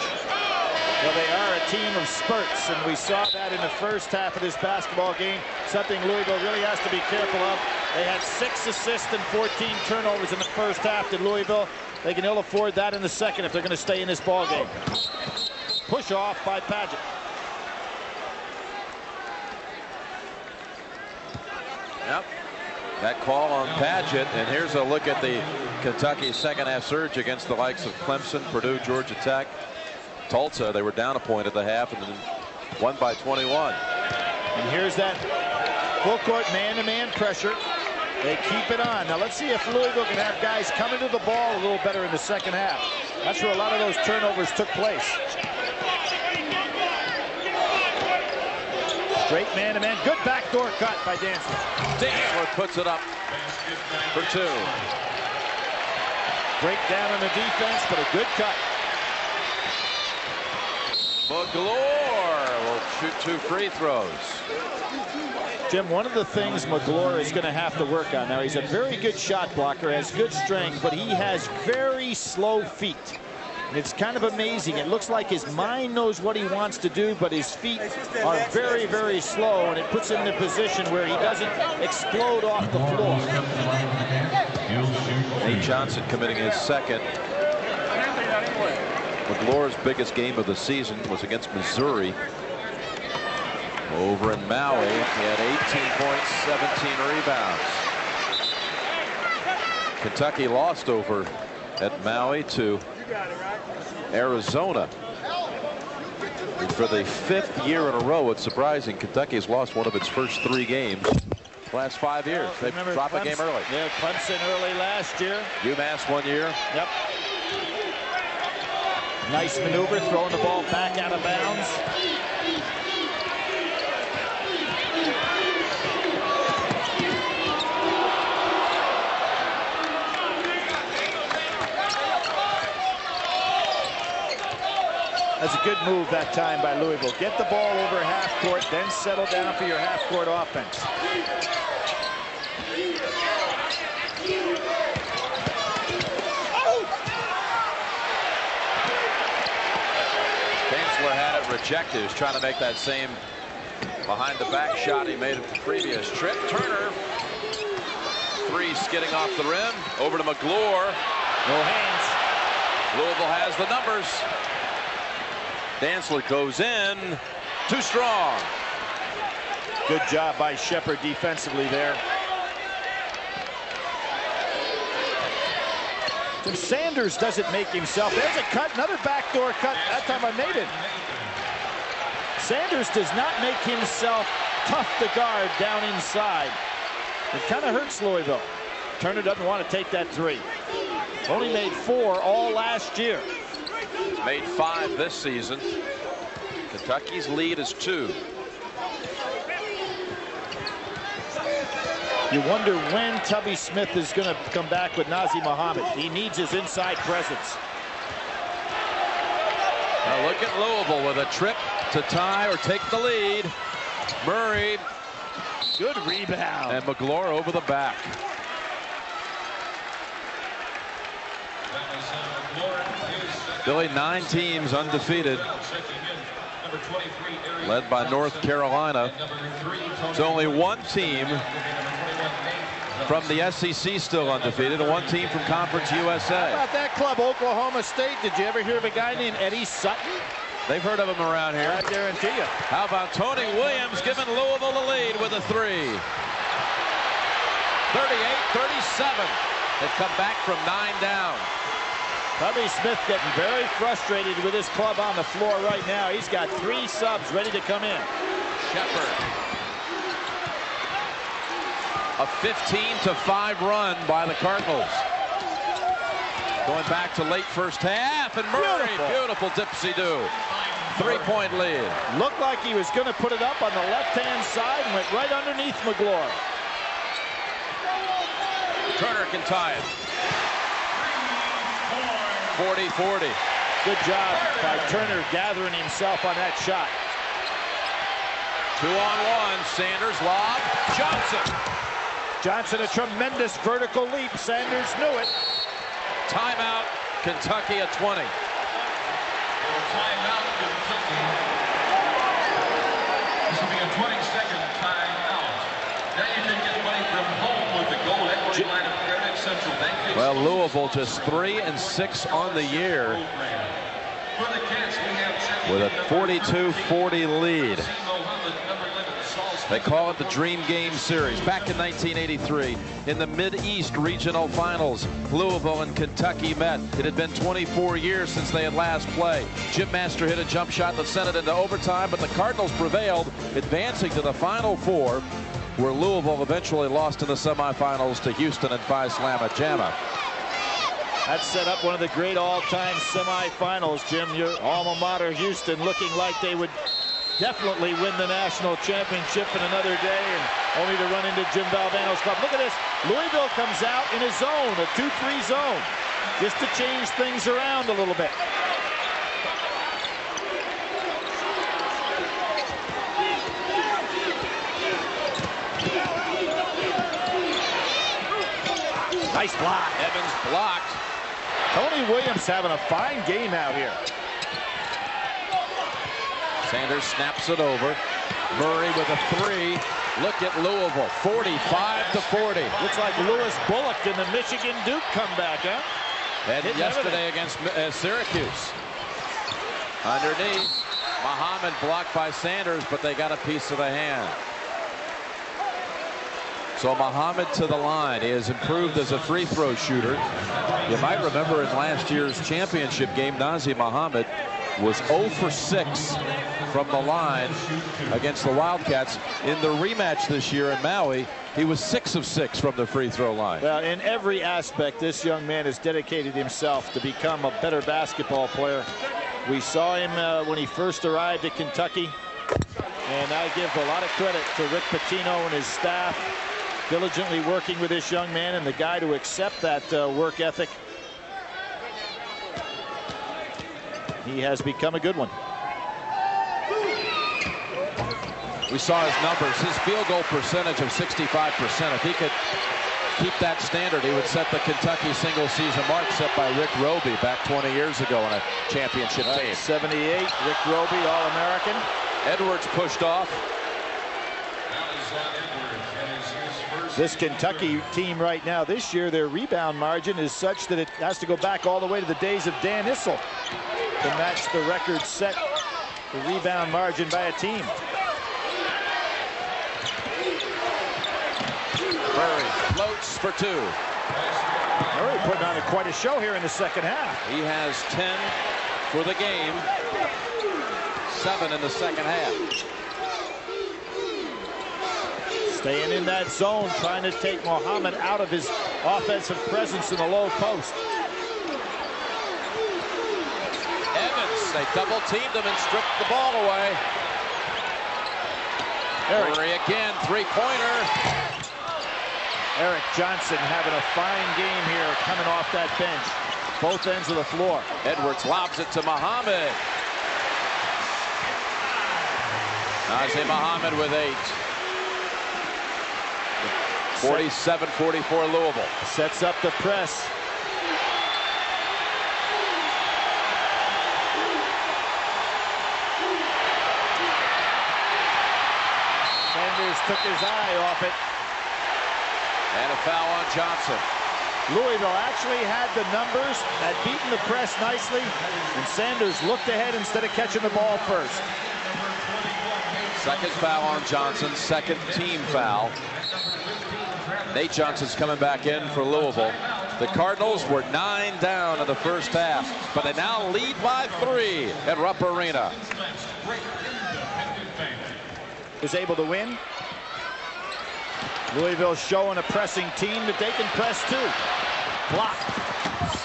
Well, they are a team of spurts, and we saw that in the first half of this basketball game. Something Louisville really has to be careful of. They had 6 assists and 14 turnovers in the first half to Louisville. They can ill afford that in the second if they're going to stay in this ball game. Push off by Padgett. Yep. That call on Padgett, and here's a look at the Kentucky second half surge against the likes of Clemson, Purdue, Georgia Tech, Tulsa. They were down a point at the half and then won by 21. And here's that full court man-to-man pressure. They keep it on. Now let's see if Louisville can have guys coming to the ball a little better in the second half. That's where a lot of those turnovers took place. Straight man-to-man. Good backdoor cut by Dantzler. Dantzler puts it up for 2. Breakdown on the defense, but a good cut. McGlure will shoot 2 free throws. Jim, one of the things McGlure is going to have to work on now, he's a very good shot blocker, has good strength, but he has very slow feet. And it's kind of amazing. It looks like his mind knows what he wants to do, but his feet are very, very slow, and it puts him in a position where he doesn't explode off the floor. Nate Johnson committing his second. McGlure's biggest game of the season was against Missouri. Over in Maui, he had 18 points, 17 rebounds. Kentucky lost over at Maui to Arizona. And for the 5th year in a row, it's surprising Kentucky has lost one of its first 3 games last 5 years. They dropped a game early. Yeah, Clemson early last year. UMass 1 year. Yep. Nice maneuver, throwing the ball back out of bounds. That's a good move that time by Louisville. Get the ball over half court, then settle down for your half court offense. Dantzler had it rejected. He was trying to make that same behind the back shot he made at the previous trip. Turner, three skidding off the rim. Over to McGlure. No hands. Louisville has the numbers. Dantzler goes in. Too strong. Good job by Shepard defensively there. If Sanders doesn't make himself, there's a cut, another backdoor cut. That time I made it. Sanders does not make himself tough to guard down inside. It kind of hurts Louisville. Turner doesn't want to take that three. Only made 4 all last year. Made 5 this season. Kentucky's lead is 2. You wonder when Tubby Smith is going to come back with Nazr Mohammed. He needs his inside presence. Now look at Louisville with a trip to tie or take the lead. Murray. Good rebound. And McGlure over the back. Billy, 9 teams undefeated, led by North Carolina. There's only 1 team from the SEC still undefeated, and 1 team from Conference USA. How about that club, Oklahoma State? Did you ever hear of a guy named Eddie Sutton? They've heard of him around here. I guarantee you. How about Tony Williams giving Louisville the lead with a 3? 38-37. They've come back from 9 down. Tubby Smith getting very frustrated with his club on the floor right now. He's got 3 subs ready to come in. Shepard. A 15-5 run by the Cardinals. Going back to late first half, and Murray, beautiful dipsy-do. 3-point lead. Looked like he was going to put it up on the left-hand side and went right underneath McGlure. Turner can tie it. 40-40. Good job by Turner gathering himself on that shot. 2-on-1. Sanders lob. Johnson, a tremendous vertical leap. Sanders knew it. Timeout. Kentucky at 20. Timeout, Kentucky. This will be a 20-second timeout. Now you can get money from home with the Gold Equity Line of Credit Central Bank. Well, Louisville just 3-6 on the year with a 42-40 lead. They call it the Dream Game Series. Back in 1983, in the Mid-East Regional Finals, Louisville and Kentucky met. It had been 24 years since they had last played. Jim Master hit a jump shot that sent it into overtime, but the Cardinals prevailed, advancing to the Final Four, where Louisville eventually lost in the semifinals to Houston in Phi Slamma Jamma. That set up one of the great all-time semifinals, Jim. Your alma mater, Houston, looking like they would definitely win the national championship in another day, and only to run into Jim Valvano's club. Look at this. Louisville comes out in a zone, a 2-3 zone, just to change things around a little bit. Nice block. Evans blocked. Tony Williams having a fine game out here. Sanders snaps it over. Murray with a 3. Look at Louisville, 45-40. Looks like Lewis Bullock in the Michigan Duke comeback, huh? And yesterday against Syracuse. Underneath, Mohammed blocked by Sanders, but they got a piece of the hand. So Mohammed to the line. He has improved as a free throw shooter. You might remember in last year's championship game, Nazr Mohammed was 0 for 6 from the line against the Wildcats. In the rematch this year in Maui, he was 6 of 6 from the free throw line. Well, in every aspect, this young man has dedicated himself to become a better basketball player. We saw him when he first arrived at Kentucky, and I give a lot of credit to Rick Pitino and his staff, diligently working with this young man, and the guy to accept that work ethic. He has become a good one. We saw his numbers, his field goal percentage of 65%. If he could keep that standard, he would set the Kentucky single season mark set by Rick Roby back 20 years ago on a championship team. 78, Rick Roby, All-American. Edwards pushed off. This Kentucky team right now this year, their rebound margin is such that it has to go back all the way to the days of Dan Issel to match the record set, the rebound margin by a team. Murray floats for 2. Murray putting on quite a show here in the second half. He has 10 for the game, 7 in the second half. Staying in that zone, trying to take Muhammad out of his offensive presence in the low post. Evans, they double teamed him and stripped the ball away. Murray again, 3-pointer. Eric Johnson having a fine game here coming off that bench. Both ends of the floor. Edwards lobs it to Muhammad. Nazr Muhammad with 8. 47-44 Louisville. Sets up the press. Sanders took his eye off it. And a foul on Johnson. Louisville actually had the numbers, had beaten the press nicely, and Sanders looked ahead instead of catching the ball first. Second foul on Johnson, second team foul. Nate Johnson's coming back in for Louisville. The Cardinals were 9 down in the first half, but they now lead by 3 at Rupp Arena. Is able to win. Louisville showing a pressing team that they can press too. Blocked.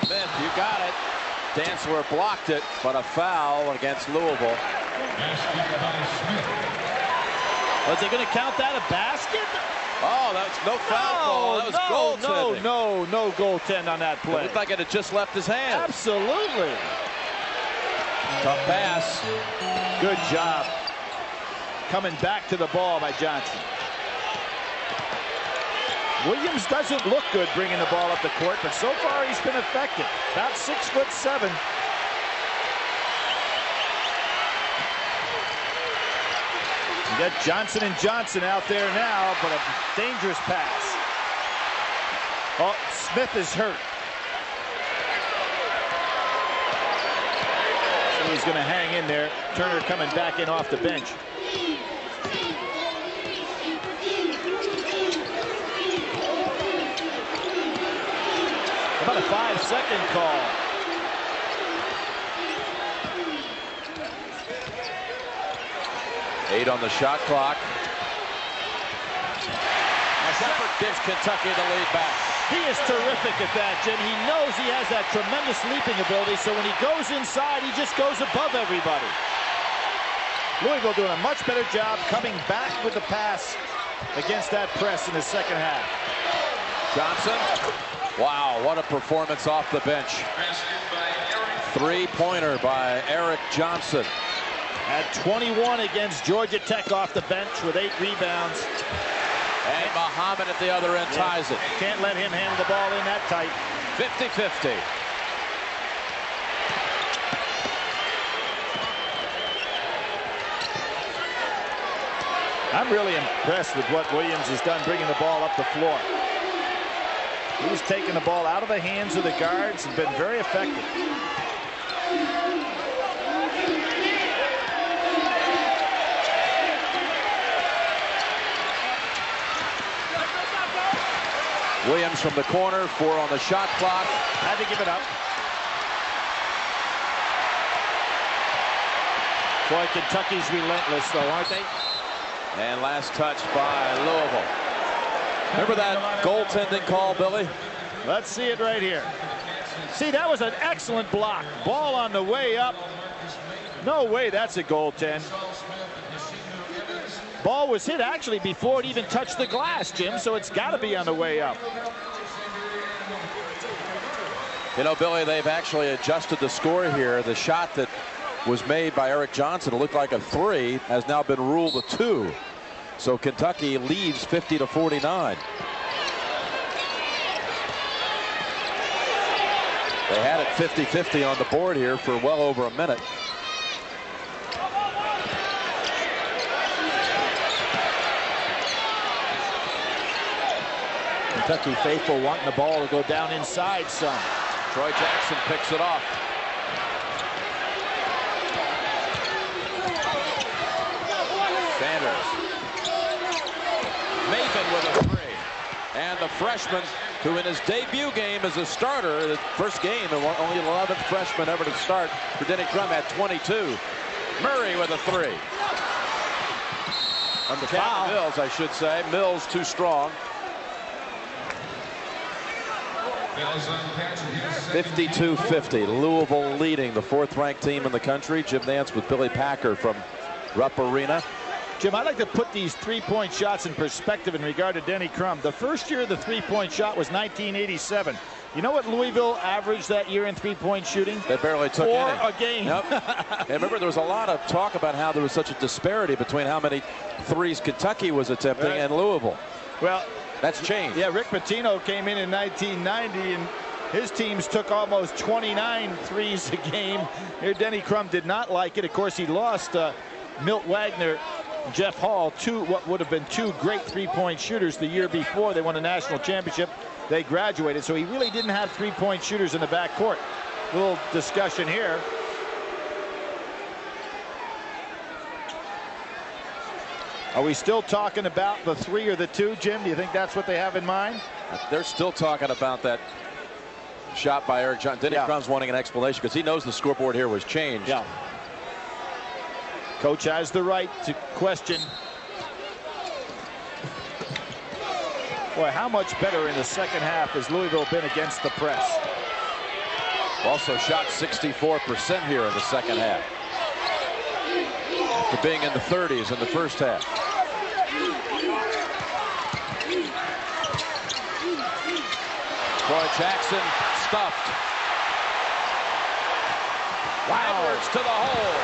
Smith, you got it. Dantzler blocked it, but a foul against Louisville. Was they going to count that a basket? Oh, that's no foul ball. That was goaltending. No goaltend on that play. It looked like it had just left his hand. Absolutely. Tough pass. Good job. Coming back to the ball by Johnson. Williams doesn't look good bringing the ball up the court, but so far he's been effective. About 6'7". You got Johnson and Johnson out there now, but a dangerous pass. Oh, Smith is hurt. So he's going to hang in there. Turner coming back in off the bench. About a 5-second call. Eight on the shot clock. Shepard gives Kentucky the lead back. He is terrific at that, Jim. He knows he has that tremendous leaping ability, so when he goes inside, he just goes above everybody. Louisville doing a much better job coming back with the pass against that press in the second half. Johnson. Wow, what a performance off the bench. 3-pointer by Eric Johnson. Had 21 against Georgia Tech off the bench with 8 rebounds. And Muhammad at the other end ties it. Can't let him handle the ball in that tight. 50-50. I'm really impressed with what Williams has done bringing the ball up the floor. He's taken the ball out of the hands of the guards and been very effective. Williams from the corner, 4 on the shot clock. Had to give it up. Boy, Kentucky's relentless, though, aren't they? And last touch by Louisville. Remember that goaltending call, Billy? Let's see it right here. See, that was an excellent block. Ball on the way up. No way that's a goaltend. Ball was hit actually before it even touched the glass, Jim, so it's got to be on the way up. You know, Billy, they've actually adjusted the score here. The shot that was made by Eric Johnson, it looked like a 3, has now been ruled a 2. So Kentucky leads 50-49. They had it 50-50 on the board here for well over a minute. Kentucky faithful wanting the ball to go down inside some. Troy Jackson picks it off. Sanders. Maven with a 3. And the freshman, who in his debut game as a starter, the first game, only 11th freshman ever to start for Denny Crum, had 22. Murray with a 3. On the foul. Mills, I should say. Mills too strong. 52-50. Louisville leading, the 4th-ranked team in the country. Jim Nance with Billy Packer from Rupp Arena. Jim, I'd like to put these three-point shots in perspective in regard to Denny Crum. The first year of the three-point shot was 1987. You know what Louisville averaged that year in three-point shooting? They barely took 4 any. a game. Yep. And remember, there was a lot of talk about how there was such a disparity between how many threes Kentucky was attempting and Louisville. Well, that's changed. Yeah, Rick Pitino came in 1990, and his teams took almost 29 threes a game. Here, Denny Crum did not like it. Of course, he lost Milt Wagner, Jeff Hall, what would have been 2 great three-point shooters the year before they won a national championship. They graduated, so he really didn't have three-point shooters in the backcourt. Little discussion here. Are we still talking about the 3 or the 2, Jim? Do you think that's what they have in mind? They're still talking about that shot by Eric Johnson. Denny Crum's wanting an explanation because he knows the scoreboard here was changed. Yeah. Coach has the right to question. Boy, how much better in the second half has Louisville been against the press? Also shot 64% here in the second half, after being in the 30s in the first half. Troy Jackson stuffed. Wow. Edwards to the hole.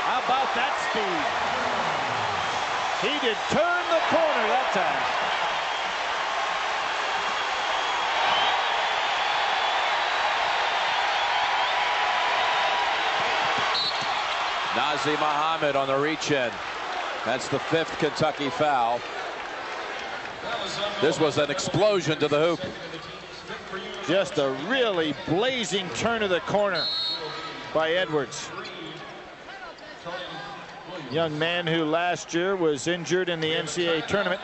How about that speed? He did turn the corner that time. Nazir Muhammad on the reach in. That's the 5th Kentucky foul. This was an explosion to the hoop. Just a really blazing turn of the corner by Edwards. Young man who last year was injured in the NCAA tournament.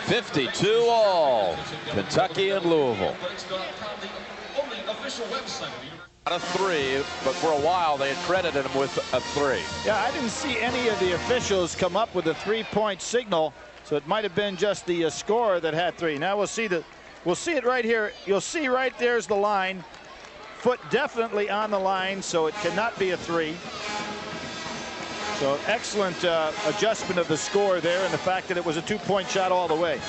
52 all. Kentucky and Louisville. Not a 3, but for a while they had credited him with a 3. Yeah, I didn't see any of the officials come up with a 3-point signal, so it might have been just the scorer that had 3. Now we'll see it right here. You'll see right there's the line. Foot definitely on the line, so it cannot be a 3. So excellent adjustment of the score there, and the fact that it was a 2-point shot all the way.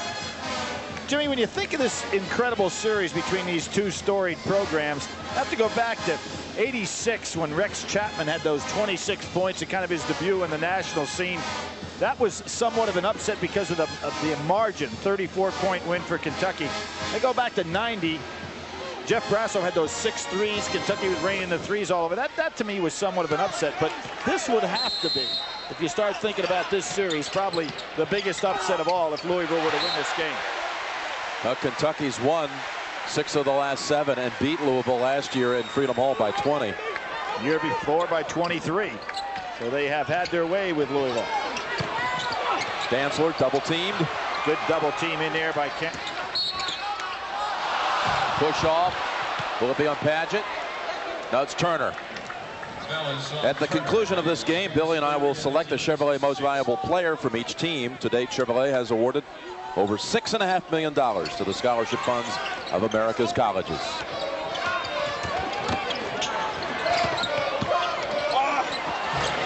Jimmy, when you think of this incredible series between these 2 storied programs, I have to go back to '86 when Rex Chapman had those 26 points and kind of his debut in the national scene. That was somewhat of an upset because of the margin, 34-point win for Kentucky. They go back to '90. Jeff Brasso had those 6 threes. Kentucky was raining the threes all over. That to me was somewhat of an upset, but this would have to be, if you start thinking about this series, probably the biggest upset of all if Louisville were to win this game. Well, Kentucky's won 6 of the last 7 and beat Louisville last year in Freedom Hall by 20. Year before by 23. So they have had their way with Louisville. Stansler double teamed. Good double team in there by Kent. Push off. Will it be on Padgett? No, it's Turner. At the conclusion of this game, Billy and I will select the Chevrolet Most Valuable Player from each team. To date, Chevrolet has awarded over $6.5 million to the scholarship funds of America's colleges.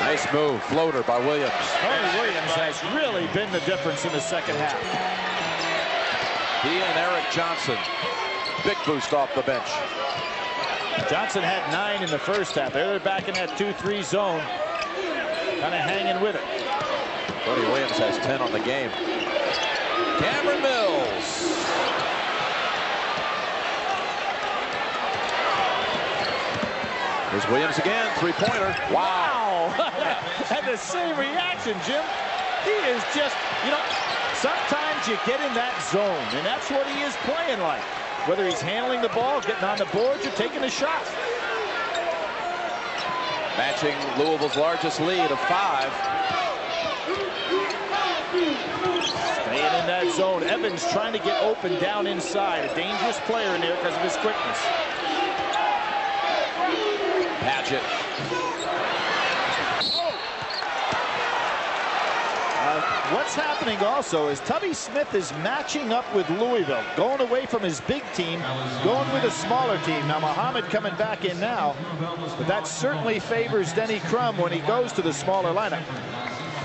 Nice move, floater by Williams. Tony Williams has really been the difference in the second half. He and Eric Johnson, big boost off the bench. Johnson had 9 in the first half. They're back in that 2-3 zone, kind of hanging with it. Tony Williams has 10 on the game. Cameron Mills. Here's Williams again, three-pointer. Wow! Had the same reaction, Jim. He is just, you know, sometimes you get in that zone, and that's what he is playing like. Whether he's handling the ball, getting on the boards, or taking a shot. Matching Louisville's largest lead of 5. Staying in that zone. Evans trying to get open down inside. A dangerous player in there because of his quickness. Padgett. What's happening also is Tubby Smith is matching up with Louisville, going away from his big team, going with a smaller team. Now Muhammad coming back in now, but that certainly favors Denny Crum when he goes to the smaller lineup.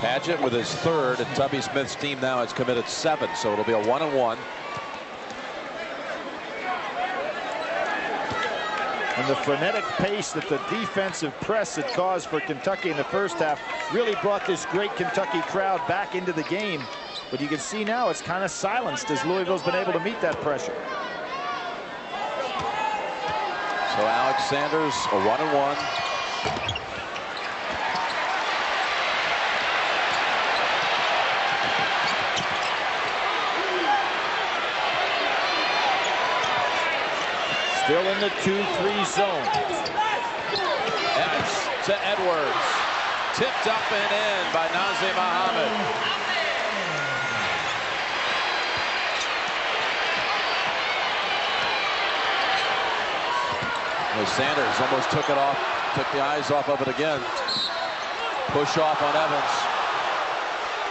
Padgett with his 3rd, and Tubby Smith's team now has committed 7, so it'll be a 1-and-1. And the frenetic pace that the defensive press had caused for Kentucky in the first half really brought this great Kentucky crowd back into the game. But you can see now it's kind of silenced as Louisville's been able to meet that pressure. So Alex Sanders, a 1-and-1. Still in the 2-3 zone. Evans to Edwards. Tipped up and in by Nazir Muhammad. Well, Sanders almost took it off, took the eyes off of it again. Push off on Evans.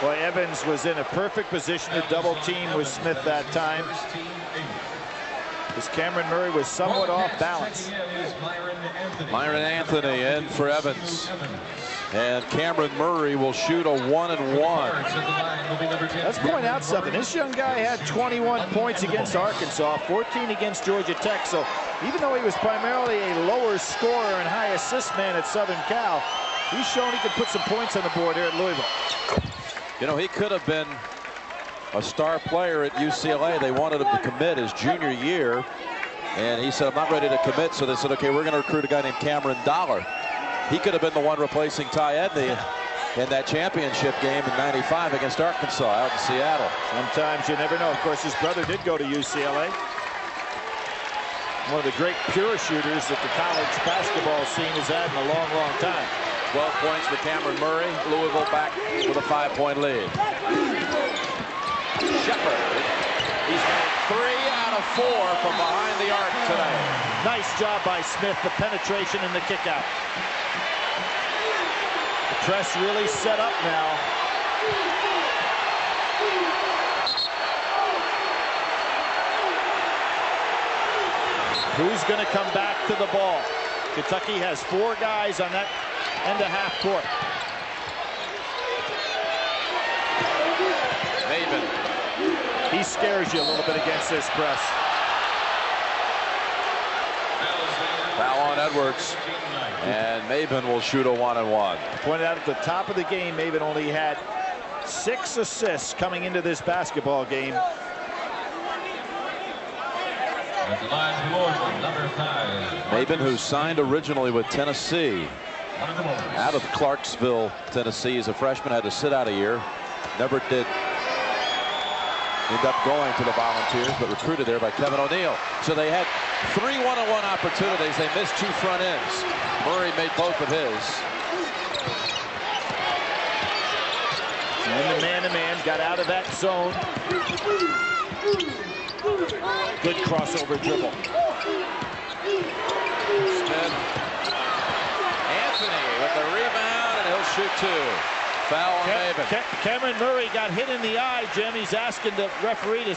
Boy, Evans was in a perfect position to double team with Smith that time. As Cameron Murray was somewhat off balance. Myron Anthony in for Evans. And Cameron Murray will shoot a 1-and-1. Let's point out something. This young guy had 21 points against Arkansas, 14 against Georgia Tech. So even though he was primarily a lower scorer and high assist man at Southern Cal, he's shown he could put some points on the board here at Louisville. You know, he could have been a star player at UCLA. They wanted him to commit his junior year, and he said, I'm not ready to commit. So they said, okay, we're going to recruit a guy named Cameron Dollar. He could have been the one replacing Ty Edney in that championship game in '95 against Arkansas out in Seattle. Sometimes you never know. Of course, his brother did go to UCLA. One of the great pure shooters that the college basketball scene has had in a long, long time. 12 points for Cameron Murray. Louisville back with a 5-point lead. Shepard. He's made 3 out of 4 from behind the arc today. Nice job by Smith, the penetration and the kick out. The press really set up now. Who's going to come back to the ball? Kentucky has 4 guys on that end of half court. Maven. He scares you a little bit against this press. Foul on Edwards. And Maven will shoot a 1-and-1. Pointed out at the top of the game, Maven only had 6 assists coming into this basketball game. At the line, Lord, number 5. Maven, who signed originally with Tennessee, out of Clarksville, Tennessee, as a freshman, had to sit out a year. Never did end up going to the Volunteers, but recruited there by Kevin O'Neill. So they had 3 1-on-1 opportunities. They missed 2 front ends. Murray made both of his. And the man-to-man got out of that zone. Good crossover dribble. Smith. Anthony shoot two. Foul on Maven. Cameron Murray got hit in the eye, Jim. He's asking the referee to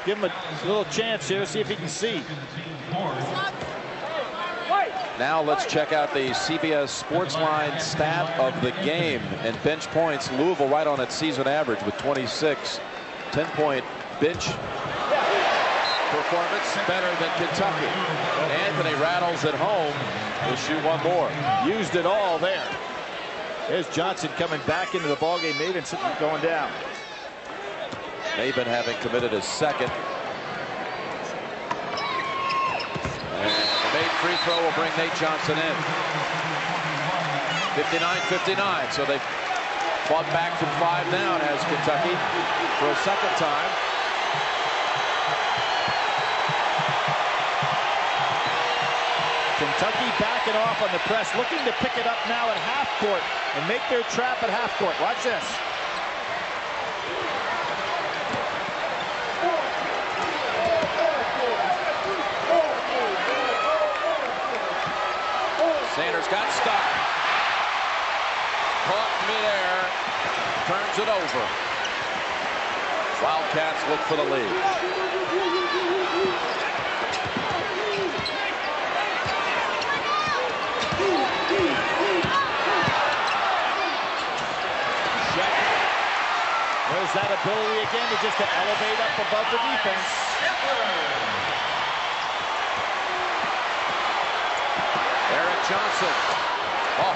give him a little chance here, see if he can see. Now let's check out the CBS Sportsline stat of the game. And bench points, Louisville right on its season average with 26. 10-point bench performance, better than Kentucky. Anthony rattles at home. He'll shoot one more. Used it all there. There's Johnson coming back into the ballgame. Maven going down. Maven having committed his second. And the made free throw will bring Nate Johnson in. 59-59. So they fought back from 5 down as Kentucky for a second time. Kentucky backing off on the press, looking to pick it up now at half court and make their trap at half court. Watch this. Sanders got stuck. Caught midair. Turns it over. Wildcats look for the lead. There's that ability again to just elevate up above the defense. Eric Johnson. Oh,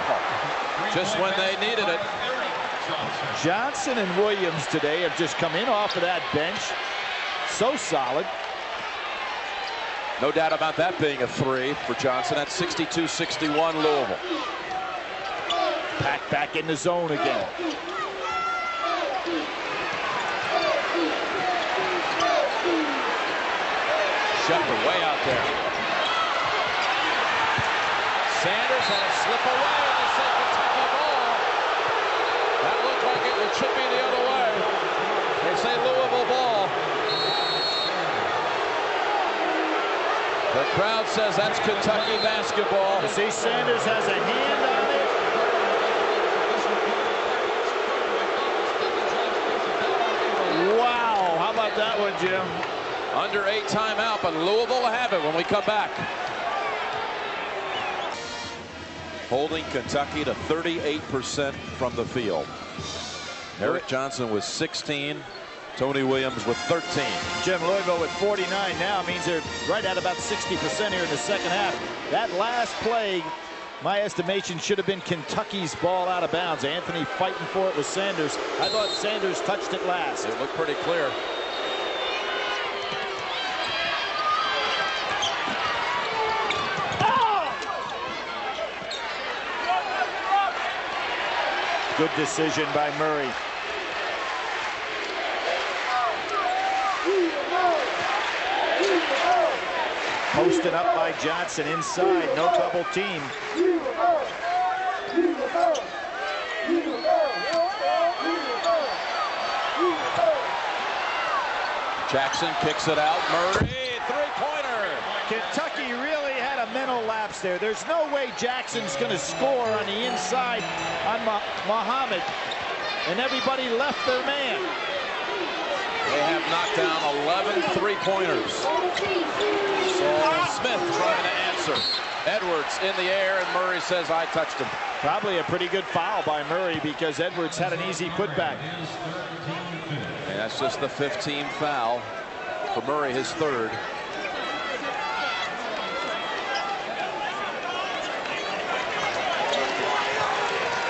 just when they needed it. Johnson and Williams today have just come in off of that bench. So solid. No doubt about that being a three for Johnson. That's 62-61 Louisville. Packed back in the zone again. Shepard way out there. Sanders had a slip away, and they say Kentucky ball. That looked like it should be the other way. They say Louisville ball. The crowd says that's Kentucky basketball. You see, Sanders has a hand on it. Wow, how about that one, Jim? Under 8 timeout, but Louisville will have it when we come back. Holding Kentucky to 38% from the field. Eric Johnson with 16. Tony Williams with 13. Jim, Louisville with 49 now means they're right at about 60% here in the second half. That last play, my estimation, should have been Kentucky's ball out of bounds. Anthony fighting for it with Sanders. I thought Sanders touched it last. It looked pretty clear. Good decision by Murray. Posted up by Johnson inside, no double team. Jackson kicks it out. Murray, three-pointer. Kentucky really had a mental lapse there. There's no way Jackson's going to score on the inside on Muhammad, and everybody left their man. They have knocked down 11 three-pointers. Smith trying to answer. Edwards in the air, and Murray says, I touched him. Probably a pretty good foul by Murray because Edwards had an easy putback. And that's just the 15th foul for Murray, his third.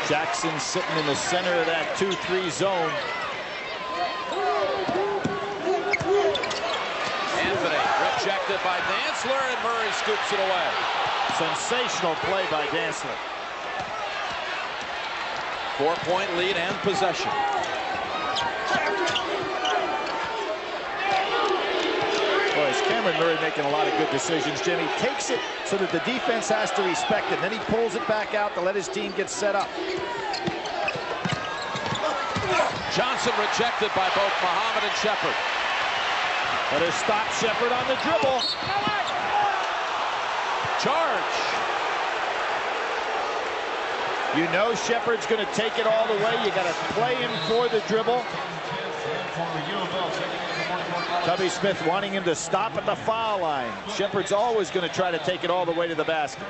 Jackson sitting in the center of that 2-3 zone. Anthony rejected by Dantzler, and Murray scoops it away. Sensational play by Dantzler. 4-point lead and possession. Boy, is Cameron Murray making a lot of good decisions. Jimmy takes it so that the defense has to respect it. Then he pulls it back out to let his team get set up. Johnson rejected by both Muhammad and Shepard. Better stop Shepard on the dribble. Charge. You know Shepard's going to take it all the way. You got to play him for the dribble. Tubby Smith wanting him to stop at the foul line. Shepard's always going to try to take it all the way to the basket.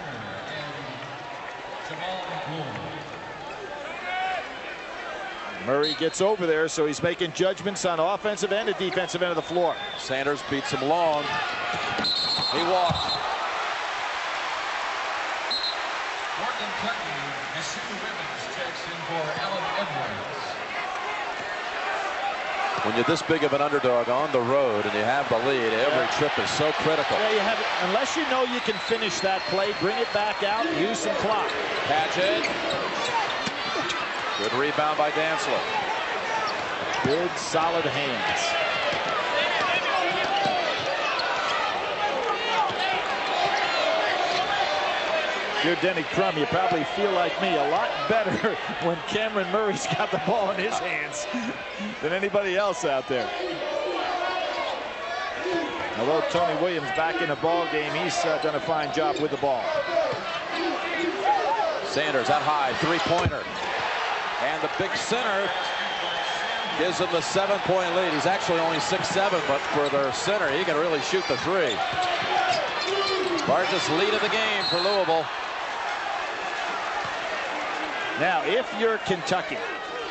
Murray gets over there, so he's making judgments on offensive and the defensive end of the floor. Sanders beats him long. He walked. When you're this big of an underdog on the road and you have the lead, every trip is so critical. Yeah, you have it. Unless you know you can finish that play, bring it back out, use some clock. Paget. Good rebound by Dantzler. Good, solid hands. If you're Denny Crum, you probably feel like me, a lot better when Cameron Murray's got the ball in his hands than anybody else out there. Although Tony Williams back in the ball game, he's done a fine job with the ball. Sanders out high, three-pointer. And the big center gives him the 7-point lead. He's actually only 6'7", but for their center, he can really shoot the three. Largest lead of the game for Louisville. Now, if you're Kentucky,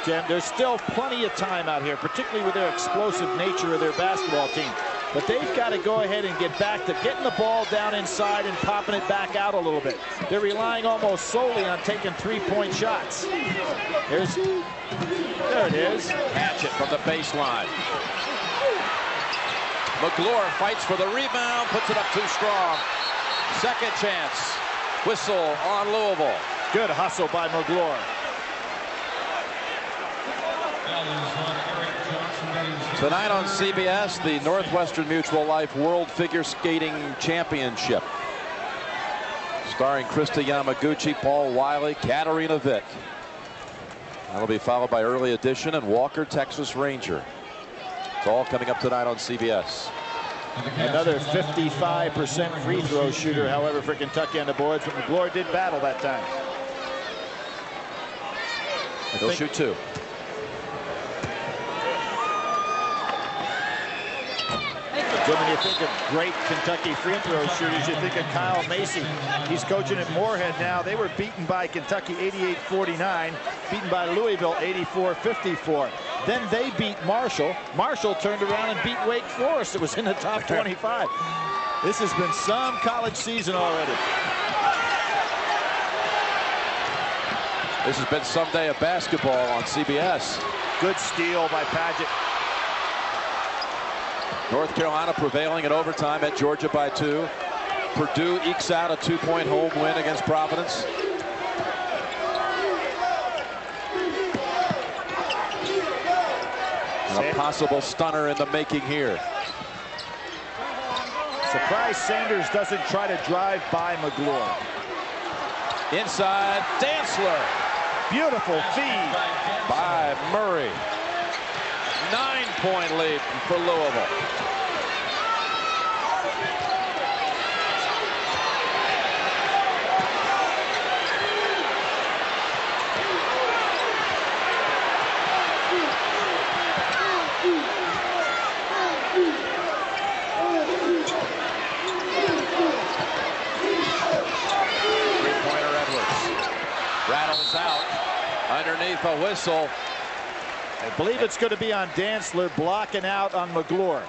Jim, there's still plenty of time out here, particularly with their explosive nature of their basketball team. But they've got to go ahead and get back to getting the ball down inside and popping it back out a little bit. They're relying almost solely on taking three-point shots. There it is. Hatchet from the baseline. McGlure fights for the rebound, puts it up too strong. Second chance. Whistle on Louisville. Good hustle by McGlure. Tonight on CBS, the Northwestern Mutual Life World Figure Skating Championship. Starring Krista Yamaguchi, Paul Wiley, Katarina Witt. That'll be followed by Early Edition and Walker, Texas Ranger. It's all coming up tonight on CBS. Another 55% free throw shooter, however, for Kentucky on the boards, but McGlure did battle that time. He'll shoot two. When you think of great Kentucky free throw shooters, you think of Kyle Macy. He's coaching at Moorhead now. They were beaten by Kentucky 88-49, beaten by Louisville 84-54. Then they beat Marshall. Marshall turned around and beat Wake Forest. It was in the top 25. This has been some college season already. This has been some day of basketball on CBS. Good steal by Paget. North Carolina prevailing in overtime at Georgia by 2. Purdue ekes out a 2-point home win against Providence. And a possible stunner in the making here. Surprised Sanders doesn't try to drive by McGlure. Inside, Dantzler. Beautiful feed by Murray. 9-point lead for Louisville. Three-pointer Edwards. Rattles out underneath a whistle. I believe it's going to be on Dantzler blocking out on McGlure.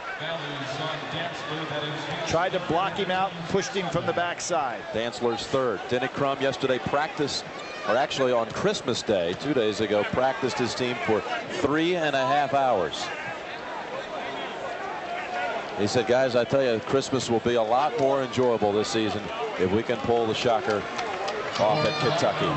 Tried to block him out and pushed him from the backside. Dantzler's third. Denny Crum yesterday practiced, or actually on Christmas Day, 2 days ago, practiced his team for 3.5 hours. He said, guys, I tell you, Christmas will be a lot more enjoyable this season if we can pull the shocker off at Kentucky.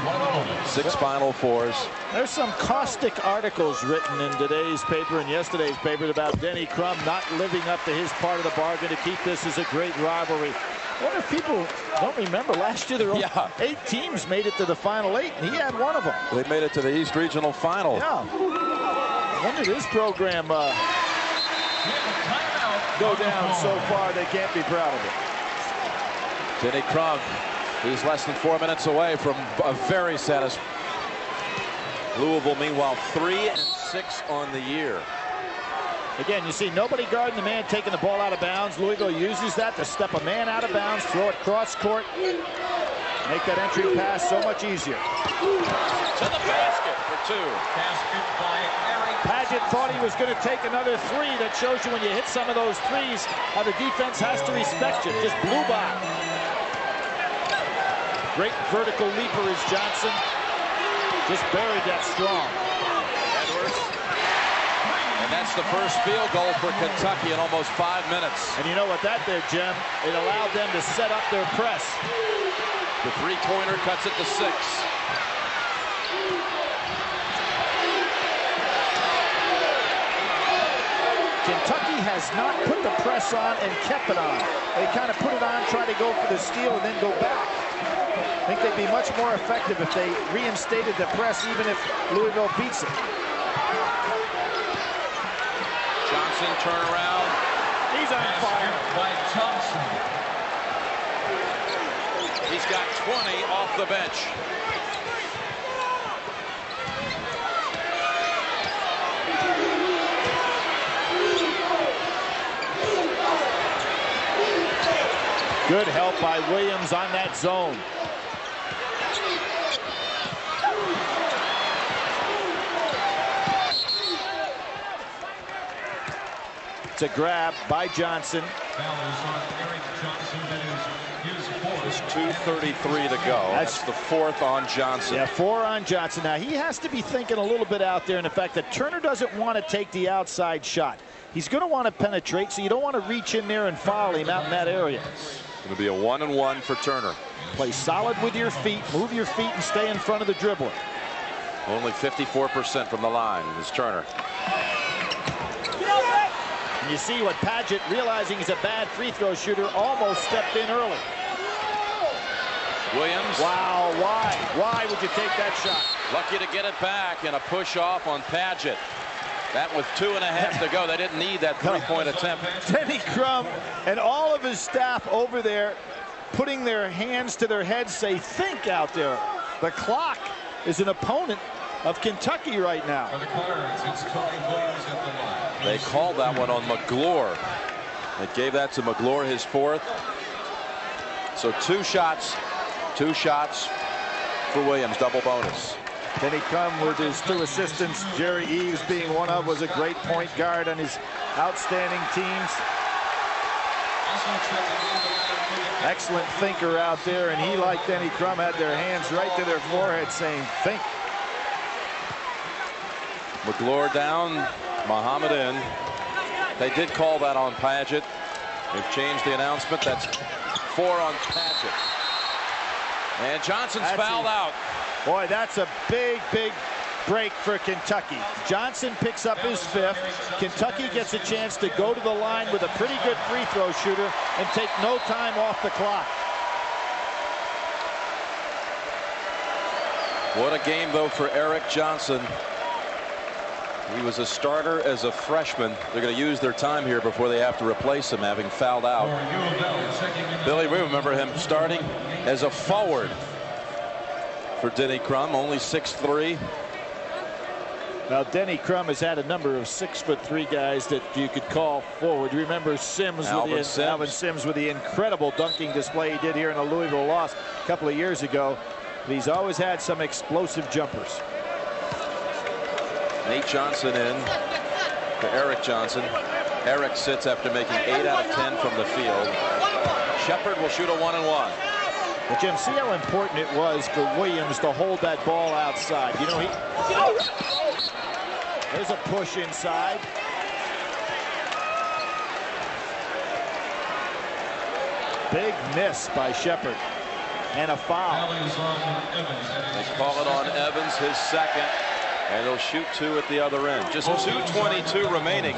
6 Final Fours. There's some caustic articles written in today's paper and yesterday's paper about Denny Crum not living up to his part of the bargain to keep this as a great rivalry. I wonder if people don't remember last year there were 8 teams made it to the Final 8, and he had one of them. They made it to the East Regional Final. Yeah. I wonder this program go down so far they can't be proud of it. Denny Crum, he's less than 4 minutes away from a very satisfying Louisville, meanwhile, 3-6 on the year. Again, you see nobody guarding the man taking the ball out of bounds. Louisville uses that to step a man out of bounds, throw it cross court, make that entry pass so much easier. To the basket for 2. Basket by Eric. Paget thought he was going to take another 3. That shows you when you hit some of those threes how the defense has to respect you. Just blew by. Great vertical leaper is Johnson. Just buried that strong. Edwards. And that's the first field goal for Kentucky in almost 5 minutes. And you know what that did, Jim? It allowed them to set up their press. The three-pointer cuts it to 6. Kentucky has not put the press on and kept it on. They kind of put it on, try to go for the steal, and then go back. I think they'd be much more effective if they reinstated the press, even if Louisville beats it. Johnson turnaround. He's on fire. By Johnson. He's got 20 off the bench. Good help by Williams on that zone. It's a grab by Johnson. Foul is on Eric Johnson. That is his 4th. There's 2:33 to go. That's the 4th on Johnson. Yeah, 4 on Johnson. Now, he has to be thinking a little bit out there in the fact that Turner doesn't want to take the outside shot. He's going to want to penetrate, so you don't want to reach in there and foul him out in that area. It's going to be a 1-and-1 for Turner. Play solid with your feet, move your feet, and stay in front of the dribbler. Only 54% from the line is Turner. And you see what Paget, realizing he's a bad free throw shooter, almost stepped in early. Williams. Wow, why? Why would you take that shot? Lucky to get it back and a push off on Paget. That with 2.5 to go. They didn't need that 3-point attempt. Denny Crum and all of his staff over there putting their hands to their heads say, think out there. The clock is an opponent of Kentucky right now. For the Cards, it's Tony Williams at the line. They called that one on McGlure. They gave that to McGlure, his 4th. So 2 shots for Williams, double bonus. Denny Crum with his 2 assistants, Jerry Eves being one of, was a great point guard on his outstanding teams. Excellent thinker out there, and he, like Denny Crum, had their hands right to their forehead saying, think. McGlure down, Muhammad in. They did call that on Paget. They've changed the announcement. That's 4 on Paget. And Johnson's fouled out. Boy, that's a big, big break for Kentucky. Johnson picks up his 5th. Kentucky gets a chance to go to the line with a pretty good free throw shooter and take no time off the clock. What a game, though, for Eric Johnson. He was a starter as a freshman. They're going to use their time here before they have to replace him, having fouled out. Billy, we remember him starting as a forward for Denny Crum, only 6'3". Now, Denny Crum has had a number of 6'3" guys that you could call forward. You remember Alvin Sims with the incredible dunking display he did here in a Louisville loss a couple of years ago. But he's always had some explosive jumpers. Nate Johnson in for Eric Johnson. Eric sits after making 8 out of 10 from the field. Shepard will shoot a 1-and-1. But Jim, see how important it was for Williams to hold that ball outside. You know, there's a push inside. Big miss by Shepard. And a foul. They call it on Evans, his 2nd. And they'll shoot 2 at the other end. Just 2:22 remaining.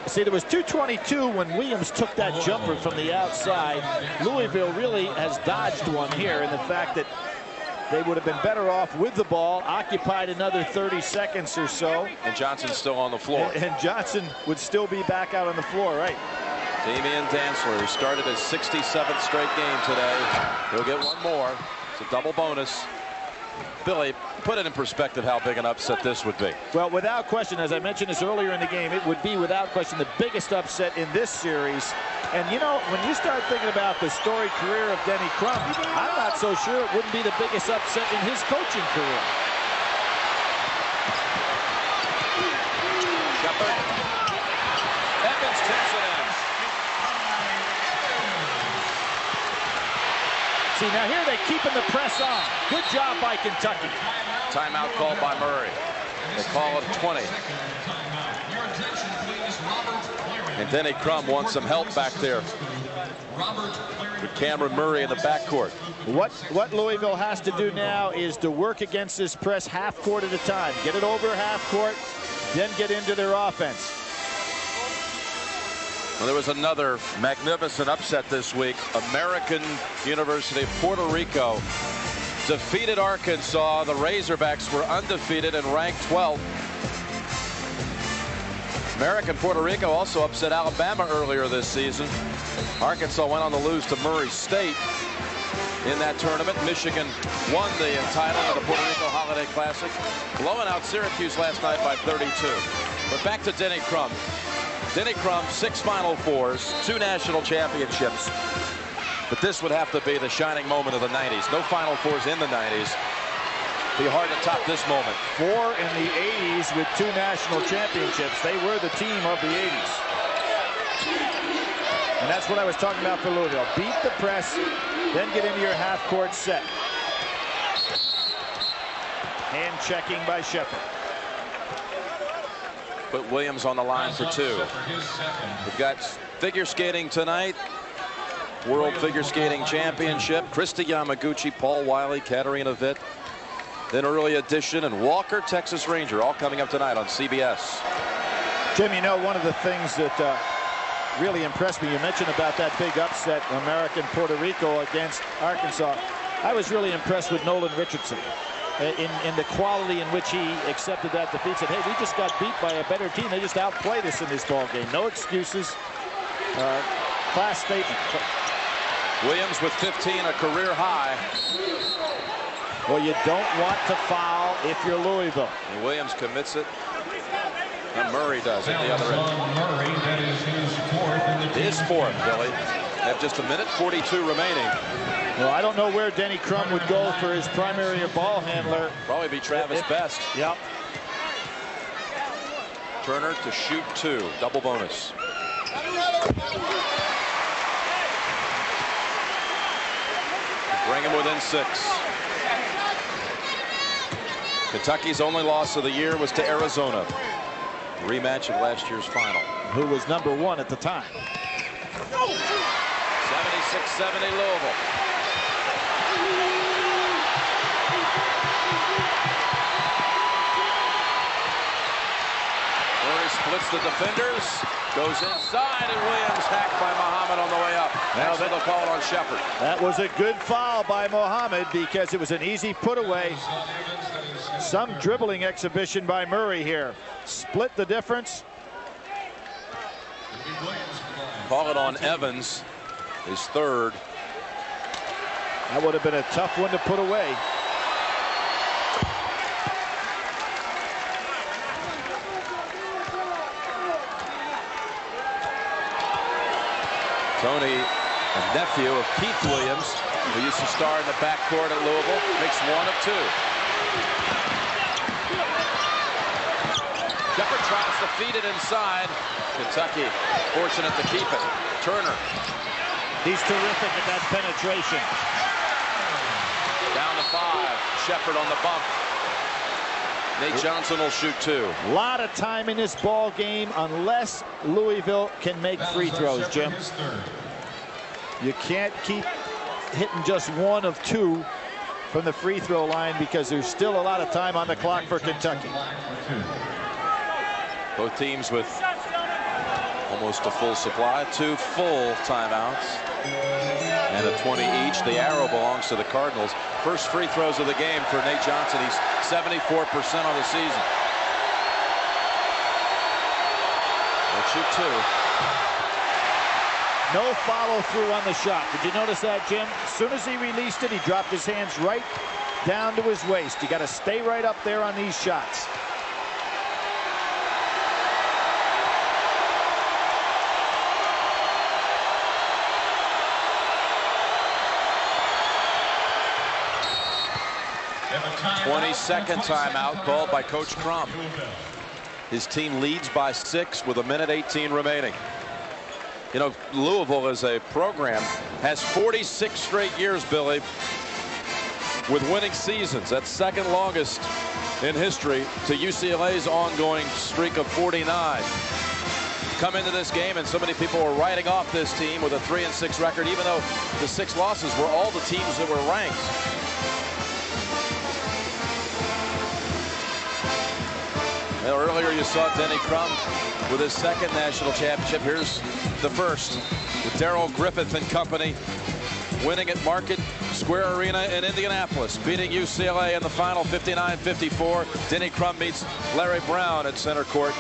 See, there was 2:22 when Williams took that jumper from the outside. Louisville really has dodged one here in the fact that they would have been better off with the ball, occupied another 30 seconds or so. And Johnson's still on the floor. And Johnson would still be back out on the floor, right? Damian Dantzler, who started his 67th straight game today. He'll get one more. It's a double bonus. Billy, put it in perspective how big an upset this would be. Well, without question, as I mentioned this earlier in the game, it would be without question the biggest upset in this series. And you know, when you start thinking about the storied career of Denny Crum, I'm not so sure it wouldn't be the biggest upset in his coaching career. Shepard. Evans tips it in. See, now here they're keeping the press on. Good job by Kentucky. Timeout called by Murray. They call it 20. And Denny Crum wants some help back there with Cameron Murray in the backcourt. What Louisville has to do now is to work against this press half court at a time. Get it over half court, then get into their offense. Well, there was another magnificent upset this week. American University of Puerto Rico defeated Arkansas. The Razorbacks were undefeated and ranked 12th. American Puerto Rico also upset Alabama earlier this season. Arkansas went on to lose to Murray State in that tournament. Michigan won the title of the Puerto Rico Holiday Classic, blowing out Syracuse last night by 32. But back to Denny Crum. Denny Crum, 6 Final Fours, 2 national championships. But this would have to be the shining moment of the 90s. No Final Fours in the 90s. Be hard to top this moment. 4 in the 80s with 2 national championships. They were the team of the 80s. And that's what I was talking about for Louisville. Beat the press, then get into your half-court set. Hand checking by Shepard. Put Williams on the line for 2. We've got figure skating tonight. World Figure Skating Championship. Krista Yamaguchi, Paul Wiley, Katarina Witt. Then early edition and Walker, Texas Ranger, all coming up tonight on CBS. Jim, you know, one of the things that really impressed me, you mentioned about that big upset, American Puerto Rico against Arkansas. I was really impressed with Nolan Richardson in the quality in which he accepted that defeat. Said, hey, we just got beat by a better team. They just outplayed us in this ball game. No excuses. Class statement. Williams with 15, a career high. Well, you don't want to foul if you're Louisville. And Williams commits it. And Murray does at the other end. Murray, that is his 4th. Billy. They have just 1:42 remaining. Well, I don't know where Denny Crum would go for his primary ball handler. Probably be Travis Best. Yep. Turner to shoot 2. Double bonus. Bring him within 6. Kentucky's only loss of the year was to Arizona. Rematch of last year's final. Who was #1 at the time. 76-70 Louisville. Murray splits the defenders, goes inside, and Williams hacked by Muhammad on the way up. Now they'll call it on Shepard. That was a good foul by Muhammad because it was an easy put away. Some dribbling exhibition by Murray here. Split the difference. Call it on Evans, his 3rd. That would have been a tough one to put away. Tony, a nephew of Keith Williams, who used to star in the backcourt at Louisville, makes 1 of 2. Shepard tries to feed it inside. Kentucky fortunate to keep it. Turner. He's terrific at that penetration. Down to 5. Shepard on the bump. Nate Johnson will shoot 2. A lot of time in this ball game unless Louisville can make free throws, Jim. You can't keep hitting just 1 of 2 from the free throw line because there's still a lot of time on the clock for Kentucky. Both teams with almost a full supply. 2 full timeouts and a 20 each. The arrow belongs to the Cardinals. First free throws of the game for Nate Johnson. He's 74% on the season. Let's shoot 2. No follow through on the shot. Did you notice that, Jim? As soon as he released it, he dropped his hands right down to his waist. You got to stay right up there on these shots. Time 22nd timeout called by Coach Crum. His team leads by 6 with 1:18 remaining. You know, Louisville as a program has 46 straight years, Billy, with winning seasons. That's second longest in history to UCLA's ongoing streak of 49. Come into this game and so many people were writing off this team with a 3-6 record, even though the 6 losses were all the teams that were ranked. Well, earlier you saw Denny Crum with his second national championship. Here's the first with Darrell Griffith and company winning at Market Square Arena in Indianapolis, beating UCLA in the final 59-54. Denny Crum meets Larry Brown at center court.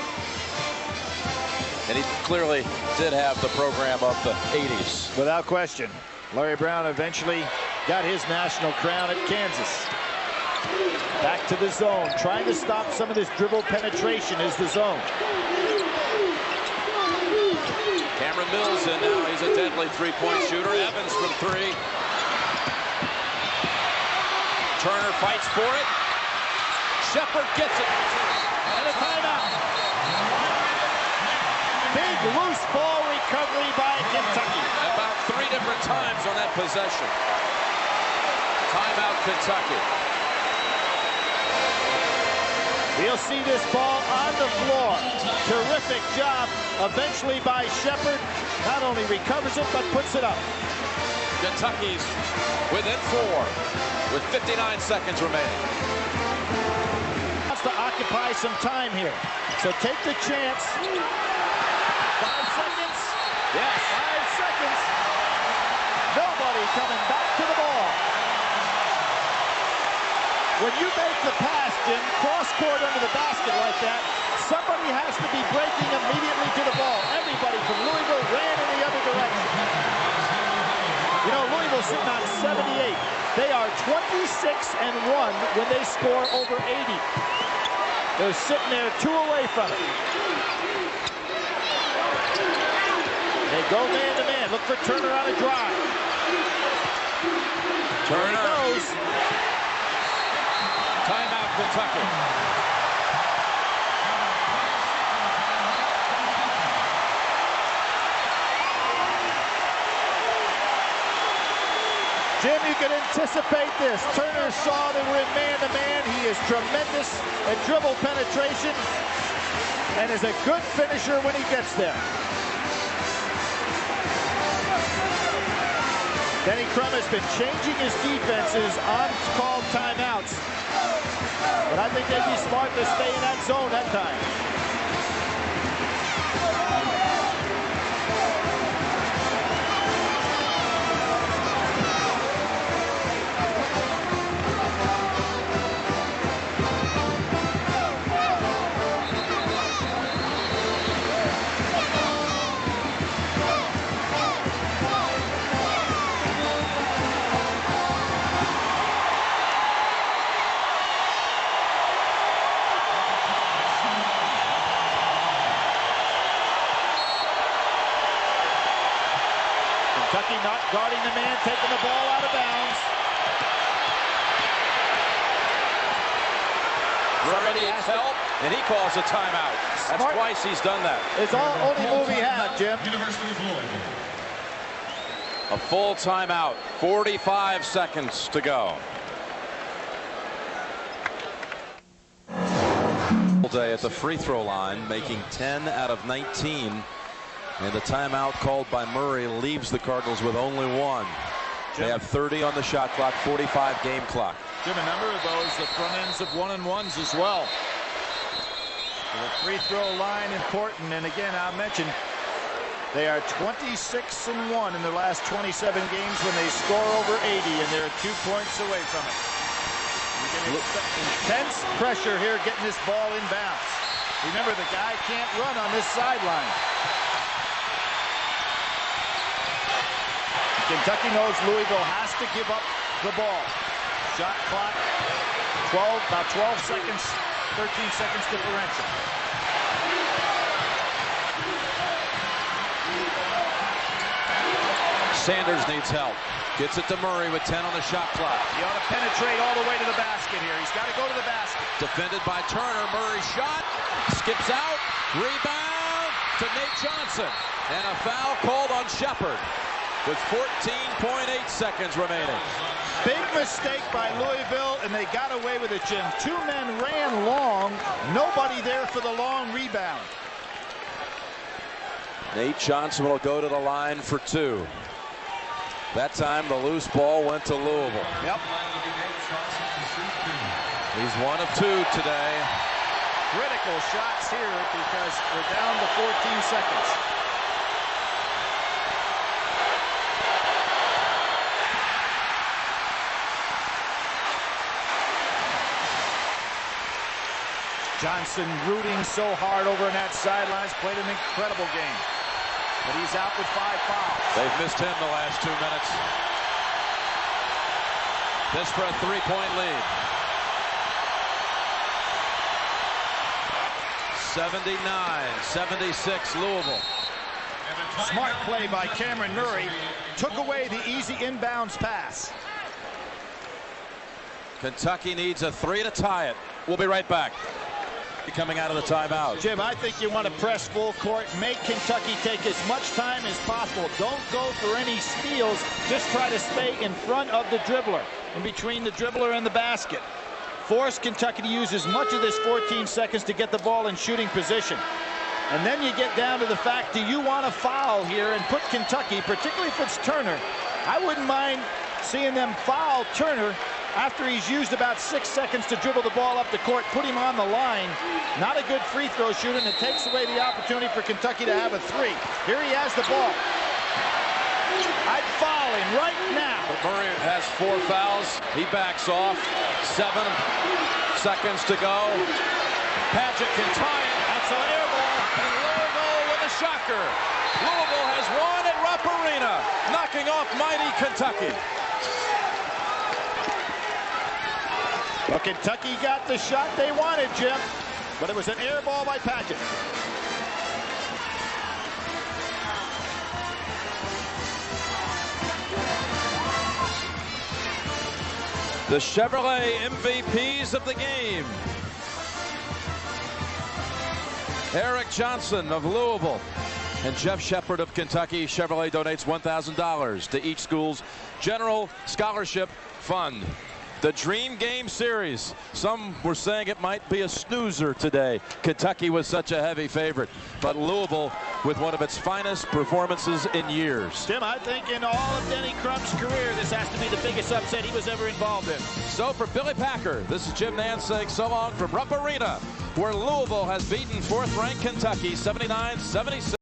And he clearly did have the program of the 80s. Without question. Larry Brown eventually got his national crown at Kansas. Back to the zone. Trying to stop some of this dribble penetration is the zone. Cameron Mills in now. He's a deadly three-point shooter. Evans from 3. Turner fights for it. Shepard gets it. And a timeout. Big loose ball recovery by Kentucky. About 3 different times on that possession. Timeout, Kentucky. We'll see this ball on the floor. Terrific job eventually by Shepard. Not only recovers it, but puts it up. Kentucky's within 4 with 59 seconds remaining. Has to occupy some time here. So take the chance. 5 seconds. Yes. 5 seconds. Nobody coming back to the ball. When you make the pass, Jim, cross-court under the basket like that, somebody has to be breaking immediately to the ball. Everybody from Louisville ran in the other direction. You know, Louisville sitting on 78. They are 26-1 when they score over 80. They're sitting there 2 away from it. They go man-to-man. Look for Turner on a drive. Turner goes. Timeout, Kentucky. Jim, you can anticipate this. Turner saw they were in man-to-man. He is tremendous at dribble penetration and is a good finisher when he gets there. Denny Crum has been changing his defenses on called timeouts. But I think they'd be smart to stay in that zone that time. Kentucky not guarding the man, taking the ball out of bounds. Somebody needs help, and he calls a timeout. That's Smart. twice he's done that. It's all only move he had, Jim. University of Louisville. A full timeout. 45 seconds to go. Day at the free throw line, making 10 out of 19. And the timeout called by Murray leaves the Cardinals with only 1. They have 30 on the shot clock, 45 game clock. Jim, a number of those, the front ends of 1-and-1s as well. So the free throw line important. And again, I'll mention they are 26-1 in their last 27 games when they score over 80, and they're 2 points away from it. Intense pressure here getting this ball in bounds. Remember, the guy can't run on this sideline. Kentucky knows Louisville has to give up the ball. Shot clock, about 12 seconds, 13 seconds differential. Sanders needs help. Gets it to Murray with 10 on the shot clock. He ought to penetrate all the way to the basket here. He's got to go to the basket. Defended by Turner. Murray shot. Skips out. Rebound to Nate Johnson. And a foul called on Shepard with 14.8 seconds remaining. Big mistake by Louisville, and they got away with it, Jim. Two men ran long. Nobody there for the long rebound. Nate Johnson will go to the line for two. That time the loose ball went to Louisville. Yep. He's 1 of 2 today. Critical shots here because we're down to 14 seconds. Johnson rooting so hard over in that sidelines, played an incredible game. But he's out with 5 fouls. They've missed him the last 2 minutes. This for a 3-point lead. 79-76 Louisville. Smart play by Cameron Murray. Took away the easy inbounds pass. Kentucky needs a 3 to tie it. We'll be right back. Coming out of the timeout. Jim, I think you want to press full court, make Kentucky take as much time as possible. Don't go for any steals. Just try to stay in front of the dribbler, in between the dribbler and the basket. Force Kentucky to use as much of this 14 seconds to get the ball in shooting position. And then you get down to the fact, do you want to foul here and put Kentucky, particularly if it's Turner? I wouldn't mind seeing them foul Turner after he's used about 6 seconds to dribble the ball up the court, put him on the line. Not a good free throw shooter, and it takes away the opportunity for Kentucky to have a 3. Here he has the ball. I'd foul him right now. But Murray has 4 fouls. He backs off. 7 seconds to go. Padgett can tie it. That's an air ball. And Louisville with a shocker. Louisville has won at Rupp Arena, knocking off mighty Kentucky. Well, Kentucky got the shot they wanted, Jim, but it was an air ball by Padgett. The Chevrolet MVPs of the game. Eric Johnson of Louisville and Jeff Shepard of Kentucky. Chevrolet donates $1,000 to each school's general scholarship fund. The Dream Game Series. Some were saying it might be a snoozer today. Kentucky was such a heavy favorite, but Louisville with one of its finest performances in years. Tim, I think in all of Denny Crump's career, this has to be the biggest upset he was ever involved in. So for Billy Packer, this is Jim Nantz saying so long from Rupp Arena, where Louisville has beaten 4th-ranked Kentucky 79-76.